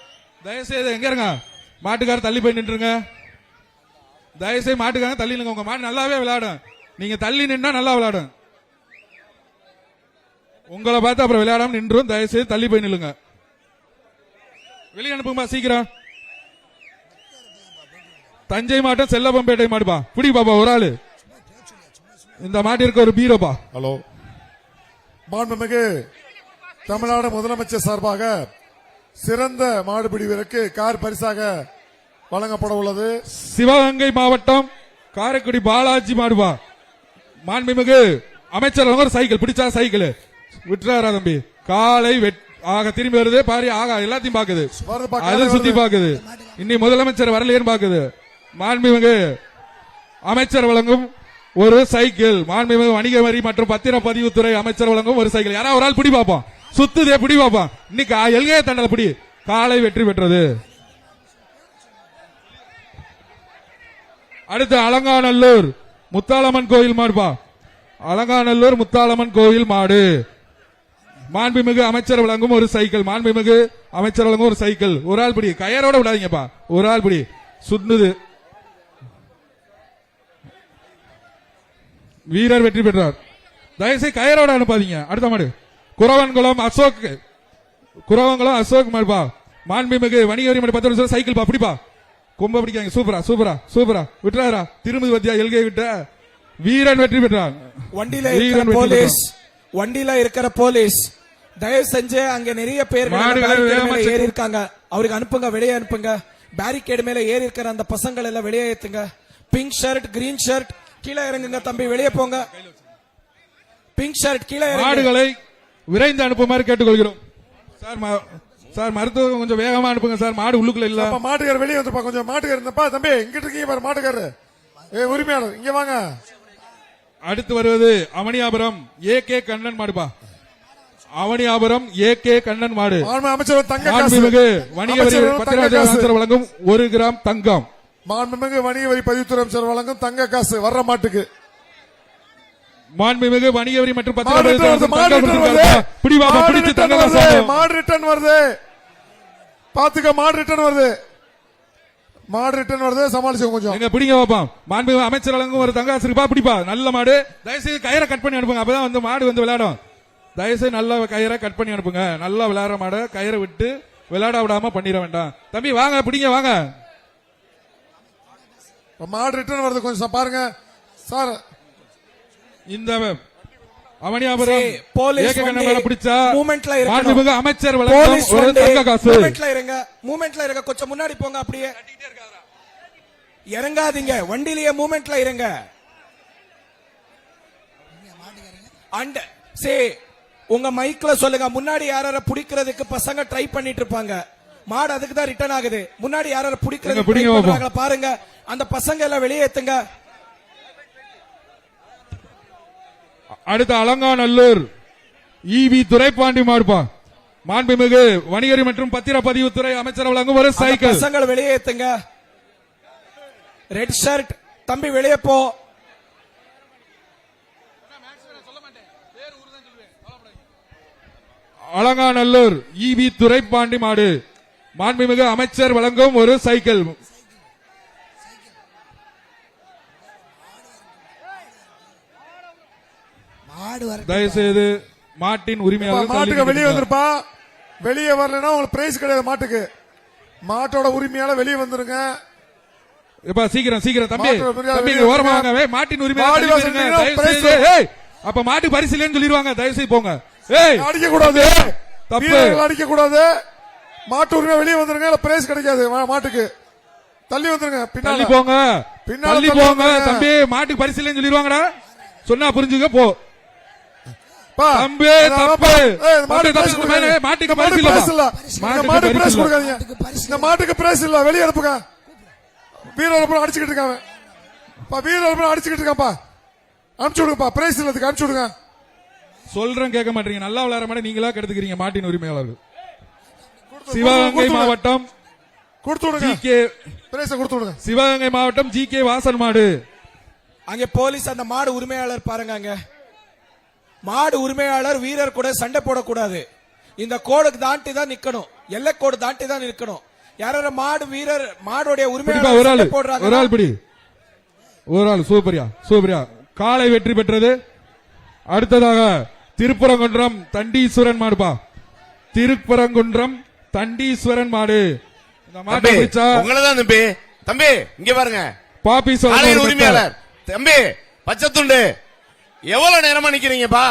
தயவு செய்து எங்க இருங்க, மாட்டுக்காரர் தள்ளி போய் நின்றுங்க. தயவு செய்து மாட்டுக்காரங்க தள்ளி நில்லுங்க. உங்க மாடு நல்லாவே விளையாடும், நீங்க தள்ளி நின்னா நல்லா விளையாடும். உங்களை பார்த்து அப்புறம் விளையாடாம நின்றும். தயவு செய்து தள்ளி போய் நில்லுங்க. வெளியே அனுப்புங்கப்பா சீக்கிரம். தஞ்சை மாவட்டம் செல்லப்பம்பேட்டை மாடுப்பா. பிடி பாப்பா ஒரு ஆளு. இந்த மாட்டிற்கு ஒரு பீரோப்பா. ஹலோ. மாண்புமிகு தமிழ்நாடு முதலமைச்சர் சார்பாக சிறந்த மாடுபிடி வீரருக்கு கார் பரிசாக வழங்கப்பட உள்ளது. சிவகங்கை மாவட்டம் காரைக்குடி பாலாஜி மாடுபா. மாண்புமிகு அமைச்சர் ஒரு சைக்கிள். பிடிச்சா சைக்கிள் விட்டுறாரா தம்பி. காலை ஆக திரும்பி வருது பாரு. ஆக எல்லாத்தையும் பாக்குது, வருது பா, அது காலை சுத்தி வருது. பாக்குது. இன்னி முதலமைச்சர் வரலையேன்னு பாக்குது. மாண்புமிகு அமைச்சர் வழங்கும் ஒரு சைக்கிள். மாண்புமிகு வணிக வரி மற்றும் பத்திரப்பதிவுத்துறை அமைச்சர் வழங்கும் ஒரு சைக்கிள். யாராவது ஒரு ஆள் பிடி பாப்போம். சுத்துதே பிடி பாப்போம். இன்னைக்கு எல்கே தண்டல பிடி. காலை வெற்றி பெற்றது. அடுத்து அலங்காநல்லூர் முத்தாளம்மன் கோயில் மாடுபா. அலங்காநல்லூர் முத்தாளம்மன் கோயில் மாடு. மாண்புமிகு அமைச்சர் வழங்கும் ஒரு சைக்கிள். மாண்புமிகு அமைச்சர் வழங்கும் ஒரு சைக்கிள். ஒரு ஆள் பிடி. கயரோட விடாதீங்கப்பா, ஒரு ஆள் பிடி. சுண்ணுது. வீரர் வெற்றி பெற்றார். தயவுசெய்து கயரோட அனுப்பாதீங்க. அடுத்த மாடு குரவன்குளம் அசோக். குரவன்குளம் அசோக் மாடுபா. மாண்புமிகு வணிக வரி மற்றும் 10 சைக்கிள் பா. பிடிப்பா. கொம்ப பிடிக்காங்க. சூப்பரா சூப்பரா சூப்பரா. விட்டுறாரா திரும்பி பத்தியா எல்கே விட்ட. வீரன் வெற்றி பெற்றார். வண்டியில இருக்கிற போலீஸ், வண்டியில இருக்கிற போலீஸ் தயவு செஞ்சு அங்க நிறைய பேர் ஏறி இருக்காங்க, அவருக்கு அனுப்புங்க, வெளியே அனுப்புங்க. பேரிகேடு மேல ஏறி இருக்கிற அந்த பசங்கள் எல்லாம் வெளியே ஏத்துங்க. பிங்க் ஷர்ட், கிரீன் ஷர்ட் கீழே இறங்குங்க தம்பி, வெளியே போங்க. பிங்க் ஷர்ட் கீழே இறங்குங்க. மாடுகளை விரைந்து அனுப்புமாறு கேட்டுக்கொள்கிறோம். சார் மருத்துவம் கொஞ்சம் வேகமா அனுப்புங்க சார். மாடு உள்ளுக்குள்ள இல்ல. அப்ப மாட்டுக்காரர் வெளியே வந்துப்பா. கொஞ்சம் மாட்டுக்காரர் இருந்தப்பா. தம்பி இங்கிட்டு இருக்கீங்க பாரு மாட்டுக்காரர். உரிமையாளர் இங்க வாங்க. அடுத்து வருவது அவனியாபுரம் ஏ.கே. கண்ணன் மாடுபா. அவனியாபுரம் ஏ.கே. கண்ணன் மாடு. அமைச்சர் தங்க காசு. மாண்புமிகு வணிக வரி பத்திரப்பதிவு அமைச்சர் வழங்கும் 1 கிராம் தங்கம். மாண்புமிகு வணிக வரி பதிவுத்துறை அமைச்சர் வழங்கும் தங்க காசு வர்ற மாட்டுக்கு. மாண்புமிகு வணிக வரி மற்றும் பத்திரப்பதிவு அமைச்சர் மாடு ரிட்டர்ன் வருது. பாத்துக்க, மாடு ரிட்டர்ன் வருது. மாடு ரிட்டர்ன் வருது. சமாளிச்சு கொஞ்சம் எங்க பிடிங்க பாப்போம். மாண்புமிகு அமைச்சர் வழங்கும் ஒரு தங்க காசு பிடிப்பா. நல்ல மாடு. தயவுசெய்து கயிறை கட் பண்ணி அனுப்புங்க. அப்பதான் வந்து மாடு வந்து விளையாடும். தயவுசெய்து நல்ல கயிறை கட் பண்ணி அனுப்புங்க. நல்லா விளையாடுற மாடு கயிறை விட்டு விளையாட விடாம பண்ணிட வேண்டாம். தம்பி வாங்க, பிடிங்க வாங்க. மாடு ரிட்டர்ன் வருது. கொஞ்சம் பாருங்க சார். இந்த அவனியாபுரம் போலீஸ் ஏ.கே. கண்ணன் மேல பிடிச்சா மூமெண்ட்ல மாண்புமிகு அமைச்சர் வழங்கும் ஒரு தங்க காசு. மூமெண்ட்ல இருங்க. கொஞ்சம் முன்னாடி போங்க. அப்படியே இறங்காதீங்க. வண்டியிலேயே மூமெண்ட்ல இருங்க. அண்ட் சே உங்க மைக்ல சொல்லுங்க. முன்னாடி யார பிடிக்கிறதுக்கு பசங்க ட்ரை பண்ணிட்டு இருப்பாங்க. மாடு அதுக்கு தான் ரிட்டர்ன் ஆகுது. முன்னாடி யார பிடிக்கிறதுக்கு பாருங்க. அந்த பசங்க எல்லாம் வெளியேத்துங்க. அடுத்த அலங்காநல்லூர் ஈவி துரைப்பாண்டி மாடுப்பா. மாண்புமிகு வணிகரி மற்றும் பத்திரப்பதிவுத்துறை அமைச்சர் வழங்கும் ஒரு சைக்கிள். பசங்கள் வெளியேத்துங்க. ரெட் ஷர்ட் தம்பி வெளியே போ. அலங்காநல்லூர் ஈவி துரைப்பாண்டி மாடு. மாண்புமிகு அமைச்சர் வழங்கும் ஒரு சைக்கிள். மாடு வர தயவு செய்து மாட்டின் உரிமையாளர் மாட்டுக்கு வெளியே வந்திருப்பா. வெளியே வரலன்னா உங்களுக்கு பிரைஸ் கிடையாது மாட்டுக்கு. மாட்டோட உரிமையால வெளியே வந்துருங்க. எப்பா சீக்கிரம் சீக்கிரம் தம்பி மாட்டோட உரிமையாளர் தம்பி வெளியே ஓரமா வந்துருங்க. வாங்க. மாட்டின் உரிமையாளர் மாடு தள்ளி வாசல் போயிருங்க. நின்னா தயவு பிரைஸ் செய்து ஏய் அப்ப மாட்டு பரிசு இல்லைன்னு சொல்லிடுவாங்க. தயவு செய்து போங்க. ஏய் அடிக்க கூடாது. தப்பு. வீரர்கள் அடிக்க கூடாது. மாட்டு உரிமை வெளியே வந்துருங்க. இல்ல பிரைஸ் கிடைக்காது மாட்டுக்கு. தள்ளி வந்துருங்க. தள்ளி பின்னால போங்க. பின்னால தள்ளி தள்ளி போங்க வந்துருங்க. தம்பி. மாட்டுக்கு பரிசு இல்லைன்னு சொல்லிடுவாங்கடா. சொன்னா புரிஞ்சுக்க போ. பா, தம்பி இந்த தப்பு. ஏய், இந்த மாட்டுக்கு தம்பி, பிரைஸ் தம்பி, கொடுக்காதீங்க. மாட்டுக்கு இந்த பரிசு மாட்டுக்கு பிரைஸ் இல்ல. இல்ல. இந்த மாட்டுக்கு பிரைஸ் இல்ல. கொடுக்காதீங்க. மாட்டுக்கு பரிசு இந்த மாட்டுக்கு பிரைஸ் இல்ல. வெளியே அனுப்புங்க. வீரர் பூரா அடிச்சுக்கிட்டு இருக்காங்க. வீரர் பூரா அடிச்சுக்கிட்டு இருக்காப்பா. அனுப்பிச்சு விடுங்கப்பா. பிரைஸ் இல்லதுக்கு அனுப்பிச்சு விடுங்க. சொல்றேன் கேட்க மாட்டீங்க. நல்லா விளையாட மாட்டே நீங்களா கெடுத்துக்கிறீங்க மாட்டின் உரிமையாளர்கள். சிவகங்கை மாவட்டம் கொடுத்து விடுங்க. ஜிகே பிரைஸ கொடுத்து விடுங்க. சிவகங்கை மாவட்டம் ஜிகே வாசன் மாடு. அங்க போலீஸ் அந்த மாடு உரிமையாளர் பாருங்க. அங்க மாடு உரிமையாளர் வீரர் கூட சண்டை போடக்கூடாது. இந்த கோடுக்கு தாண்டி தான் நிக்கணும். எல்லை கோடு தாண்டி தான் நிக்கணும். யாராவது மாடு வீரர் மாடோடைய பிடிப்பா ஒரு ஆள் உரிமையாளர் போடுறாங்க. ஒரு ஆள் பிடி. ஒரு ஆள் சூப்பரியா சூப்பரியா. காலை வெற்றி பெற்றது. அடுத்ததாக திருப்பரங்குன்றம் தண்டீஸ்வரன் மாடுப்பா. திருப்பரங்குன்றம் தண்டீஸ்வரன் மாடு. இந்த மாட்டை பிடிச்சா உங்களதான் தம்பி. தம்பி இங்க பாருங்க. பாப்பி காளையின் சொல்ல உரிமையாளர் தம்பி பச்சை துண்டு எவ்வளவு நேரமா நிக்கிறீங்கப்பா?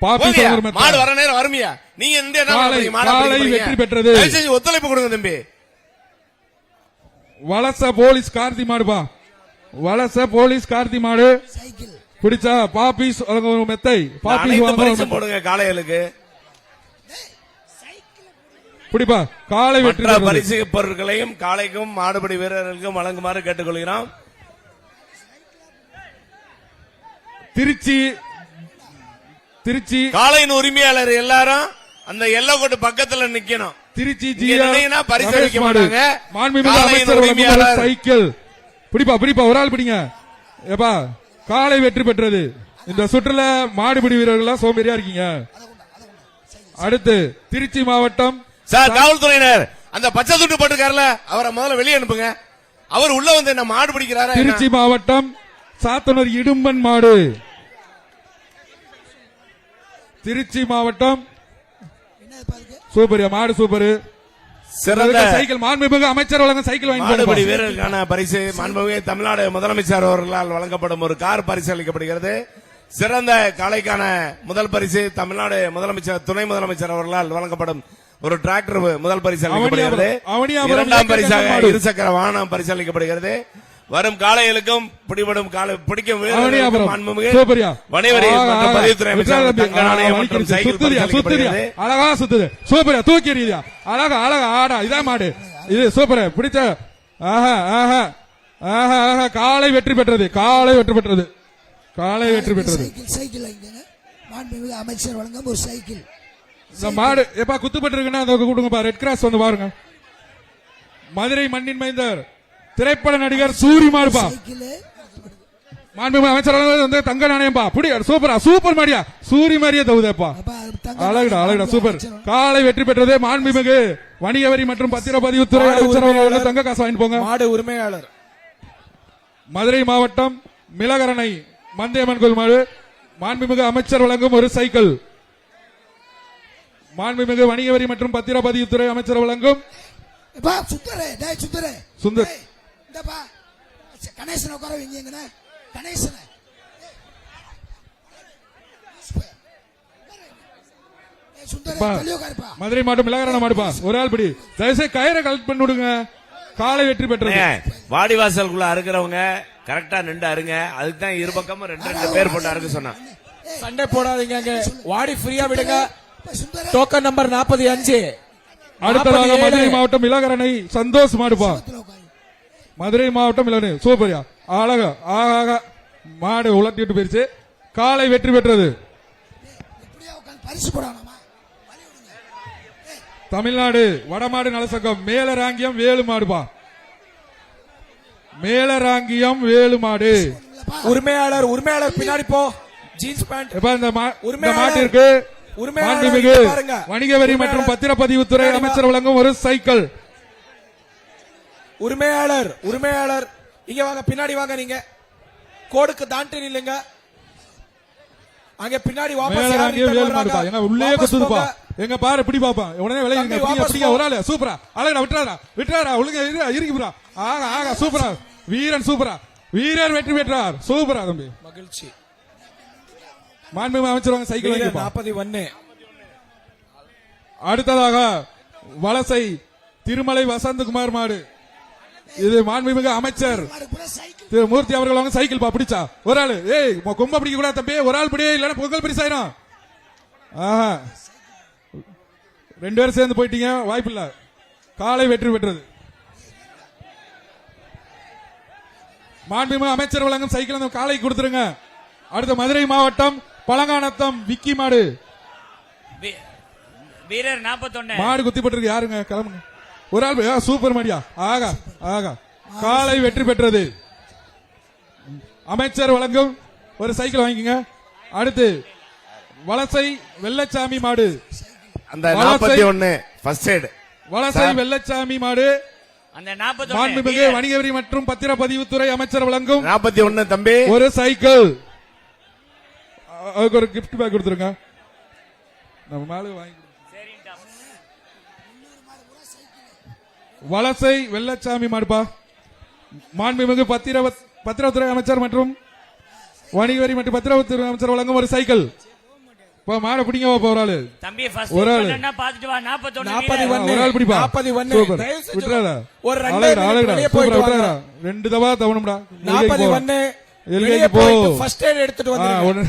பாப்பி போங்கய்யா. சொல்ற மெத்தா. மாடு வர நேரம் வருமியா? நீங்க இந்த என்ன காளை- பண்றீங்க? மாடை காளை பிடிக்க வெற்றி போறீங்க. பெற்றது. தயவு செஞ்சு ஒத்துழைப்பு கொடுங்க தம்பி. வலச போலீஸ் கார்த்தி மாடுப்பா. வலச போலீஸ் கார்த்தி மாடு சைக்கிள் பிடிச்சா பாப்பீஸ் வழங்க ஒரு மெத்தை. பாப்பீஸ் அனைத்து வழங்க ஒரு பரிசும் மெத்தை. போடுங்க காளைகளுக்கு. பிடிப்பா. காலை வெற்றி மற்ற பெற்றது. பரிசு பொருட்களையும் காளைக்கும் மாடுபடி வீரர்களுக்கும் வழங்குமாறு கேட்டுக்கொள்கிறோம். திருச்சி திருச்சி காளையின் உரிமையாளர் எல்லாரும் அந்த எல்லோ கோட்டு பக்கத்துல நிக்கணும். திருச்சி இங்க ஜிஆர் நின்னீங்கன்னா பரிசு ரமேஷ் அளிக்க மாடு. மாட்டாங்க. மாண்புமிகு காளையின் அமைச்சர் வழங்கும் ஒரு உரிமையாளர். சைக்கிள். பிடிப்பா பிடிப்பா ஒரு ஆள் பிடிங்க. ஏப்பா காலை வெற்றி பெற்றது. இந்த சுற்றுல மாடுபிடி வீரர்கள் சோம்பேறியா இருக்கீங்க. அடுத்து திருச்சி மாவட்டம் சார் காவல்துறையினர் அந்த பச்சை துண்டு போட்டுக்காரல அவரை முதல்ல வெளியே அனுப்புங்க. அவர் உள்ள வந்து என்ன மாடு பிடிக்கிறாரா? என்ன? திருச்சி மாவட்டம் சாத்தனூர் இடும்பன் மாடு. திருச்சி மாவட்டம் என்ன பாருங்க. சூப்பர் மாடு சூப்பர். சிறந்த சைக்கிள் மாண்புமிகு அமைச்சர் வழங்க சைக்கிள் வாங்கி மாடுபிடி போடுப்பா. வீரருக்கான பரிசு மாண்புமிகு தமிழ்நாடு முதலமைச்சர் அவர்களால் வழங்கப்படும் ஒரு கார் பரிசு அளிக்கப்படுகிறது. சிறந்த காளைக்கான முதல் பரிசு தமிழ்நாடு முதலமைச்சர் துணை முதலமைச்சர் அவர்களால் வழங்கப்படும் ஒரு டிராக்டர் முதல் பரிசு அளிக்கப்படுகிறது. அவனியாபுரம் இரண்டாம் பரிசாக மாடு. இருசக்கர வாகனம் பரிசு அளிக்கப்படுகிறது. வரும் காளைகளுக்கும் பிடிபடும் பிடிக்கும் அவனியாபுரம். வீரர்களுக்கும் மாண்புமிகு சூப்பரியா. வணிகவரி ஆ, மற்றும் ஆ, பதிவுத்துறை அமைச்சர் விசாரணை தங்க நாணயம் மற்றும் வலிக்கிறது. சைக்கிள் சுத்துறியா பரிசு சுத்துறியா அளிக்கப்படுகிறது. அழகா சுத்துது. சூப்பரா தூக்கி எறியுதியா. அழகா அழகா ஆடா இதான் மாடு. இது சூப்பர் பிடிச்ச. ஆஹா ஆஹா ஆஹா ஆஹா. காலை வெற்றி பெற்றது. காலை வெற்றி பெற்றது. காலை வெற்றி பெற்றது. சைக்கிள் சைக்கிள் வாங்கிக்கங்க. மாண்புமிகு அமைச்சர் வழங்கும் ஒரு சைக்கிள். இந்த மாடு எப்பா குத்துப்பட்டு இருக்குன்னா அதை கொடுங்கப்பா. ரெட் கிராஸ் வந்து பாருங்க. மதுரை மண்ணின் மைந்தர் திரைப்பட நடிகர் சூரி மாடுப்பா. சைக்கிள் மாண்புமிகு அமைச்சர் வந்து தங்க நாணயம்பா. புடி சூப்பரா சூப்பர் மாடியா. சூரி மாதிரியே தகுதப்பா. அப்பா, தங்க அழகுடா அழகுடா நாணயம் சூப்பர். அமைச்சர் காலை வெற்றி பெற்றது. மாண்புமிகு வணிக வரி மற்றும் பத்திரப்பதிவுத்துறை மாடு அமைச்சர் அவர்கள் உரிமையாளர். தங்க காசு வாங்கிட்டு போங்க. மாடு உரிமையாளர் மதுரை மாவட்டம் மிளகரணை மந்தையம்மன் கோயில் மாடு. மாண்புமிகு அமைச்சர் வழங்கும் ஒரு சைக்கிள். மாண்புமிகு வணிக வரி மற்றும் பத்திரப்பதிவுத்துறை அமைச்சர் வழங்கும் எப்பா, சுத்தரே, டேய் சுத்தரே. சுந்தர். டேய், இந்தப்பா, கணேசனை உட்கார வைங்க. கணேசனை. ஏய், சுந்தரே, பா. தள்ளி உட்காருப்பா. மதுரை மாவட்டம் மிளகரணை மாடுப்பா. ஒரு ஆள் பிடி. தயவுசெய்து கயிறை கலெக்ட் பண்ணி விடுங்க. காலை வெற்றி பெற்றது. வாடிவாசலுக்குள்ள அறுக்கிறவங்க கரெக்டா நின்று அருங்க. அதுக்கு தான் இரு பக்கமும் ரெண்டு பேர் போட்டு அறுக்க சொன்னா. சண்டை போடாதீங்க. அங்க வாடி ஃப்ரீயா விடுங்க. அப்பா, சுந்தரே, டோக்கன் நம்பர் 45. அடுத்ததாக 47. மதுரை மாவட்டம் இளகரணை சந்தோஷ் மாடுப்பா. பக்கத்துல உட்காரு. மதுரை மாவட்டம் இளநீ சூப்பரியா. அழகா ஆக மாடு உலர்த்திட்டு போயிருச்சு. காலை வெற்றி பெற்றது. எப்படியா உட்காந்து பரிசு போடாமா? வழி விடுங்க. தமிழ்நாடு வடமாடு நலசங்கம் மேலராங்கியம் வேலு மாடுப்பா. மேலராங்கியம் வேலு மாடு. உரிமையாளர் உரிமையாளர் பின்னாடி போ. ஜீன்ஸ் பேண்ட் எப்ப இந்த உரிமையாளர். மாட்டிற்கு உரிமையாளர் மாண்புமிகு இங்க பாருங்க. வணிக வரி மற்றும் உரிமையாளர். பத்திரப்பதிவுத்துறை பின்னாடி வா. அமைச்சர் வழங்கும் ஒரு சைக்கிள். உரிமையாளர் உரிமையாளர் இங்க வாங்க. பின்னாடி வாங்க. நீங்க கோடுக்கு தாண்டி நில்லுங்க. அங்க பின்னாடி வாபஸ் யார் மேலராங்கியம் return வேலு வர்றாங்க? மாடுப்பா. எங்க உள்ளே வாபஸ் குத்துதுப்பா. போங்க. எங்க பாரு பிடி பாப்பான் உடனே விளையாடுங்க தம்பி, வாபஸ் பிடிக்க போ. ஒரு ஆளு சூப்பரா அழகா விட்டுறாரா ஒழுங்கா இருக்குறா ஆகா சூப்பரா வீரன் சூப்பரா வீரர் வெற்றி பெற்றார் சூப்பரா தம்பி மகிழ்ச்சி மாண்புமிகு அமைச்சர் வாங்க சைக்கிள் வாங்கிப்பா 41 அடுத்ததாக வலசை திருமலை வசந்தகுமார் மாடு இது மாண்புமிகு அமைச்சர் திரு மூர்த்தி அவர்கள் வாங்க சைக்கிள் பா பிடிச்சா ஒரு ஆளு ஏய் கொம்ப பிடிக்க கூடாது தம்பி ஒரு ஆள் பிடி இல்லன்னா பொங்கல் பரிசாயிரும் ஆஹா 2 பேரும் சேர்ந்து போயிட்டீங்க வாய்ப்பில்ல காலை வெற்றி பெற்றது மாண்புமிகு அமைச்சர் வழங்கும் சைக்கிள் அந்த காலை கொடுத்துருங்க அடுத்த மதுரை மாவட்டம் பழங்கானத்தம் விக்கி மாடு வீரர் 41 மாடு குத்திப்பட்டிருக்கு யாருங்க கிளம்புங்க ஒரு ஆள் சூப்பர் மாடியா ஆகா காலை வெற்றி பெற்றது அமைச்சர் வழங்கும் ஒரு சைக்கிள் வாங்கிக்கங்க அடுத்து வலசை வெள்ளச்சாமி மாடு அந்த 41 ஃபர்ஸ்ட் எய்ட் வலசை வெள்ளச்சாமி மாடு அந்த 41 மாண்புமிகு வணிக வரி மற்றும் பத்திரப்பதிவுத்துறை அமைச்சர் வழங்கும் 41 தம்பி ஒரு சைக்கிள் அதுக்கு ஒரு கிஃப்ட் பேக் கொடுத்துருங்க நம்ம மாடு வாங்கி சரிடா. வலசை வெள்ளச்சாமி மாடுப்பா மாண்புமிகு பத்திரத்துறை அமைச்சர் மற்றும் வணிக வரி மற்றும் பத்திரத்துறை அமைச்சர் வழங்கும் ஒரு சைக்கிள் இப்ப மாடை பிடிங்க ஒரு ஆளு தம்பி ஃபர்ஸ்ட் ஒரு ஆளு. பண்ணா பாத்துட்டு வா 41 41 ஒரு ஆள் பிடிப்பா 41 சூப்பர் தயவு செஞ்சு விட்டுறாடா ஒரு ரெண்டு அழகுடா வெளியே அழகுடா போயிட்டு சூப்பர் வாங்க. விட்டுறாடா 2 தவா தவணும்டா 41 வெளியே எல்கைக்கு போ போயிட்டு ஃபர்ஸ்ட் எய்ட் எடுத்துட்டு வந்து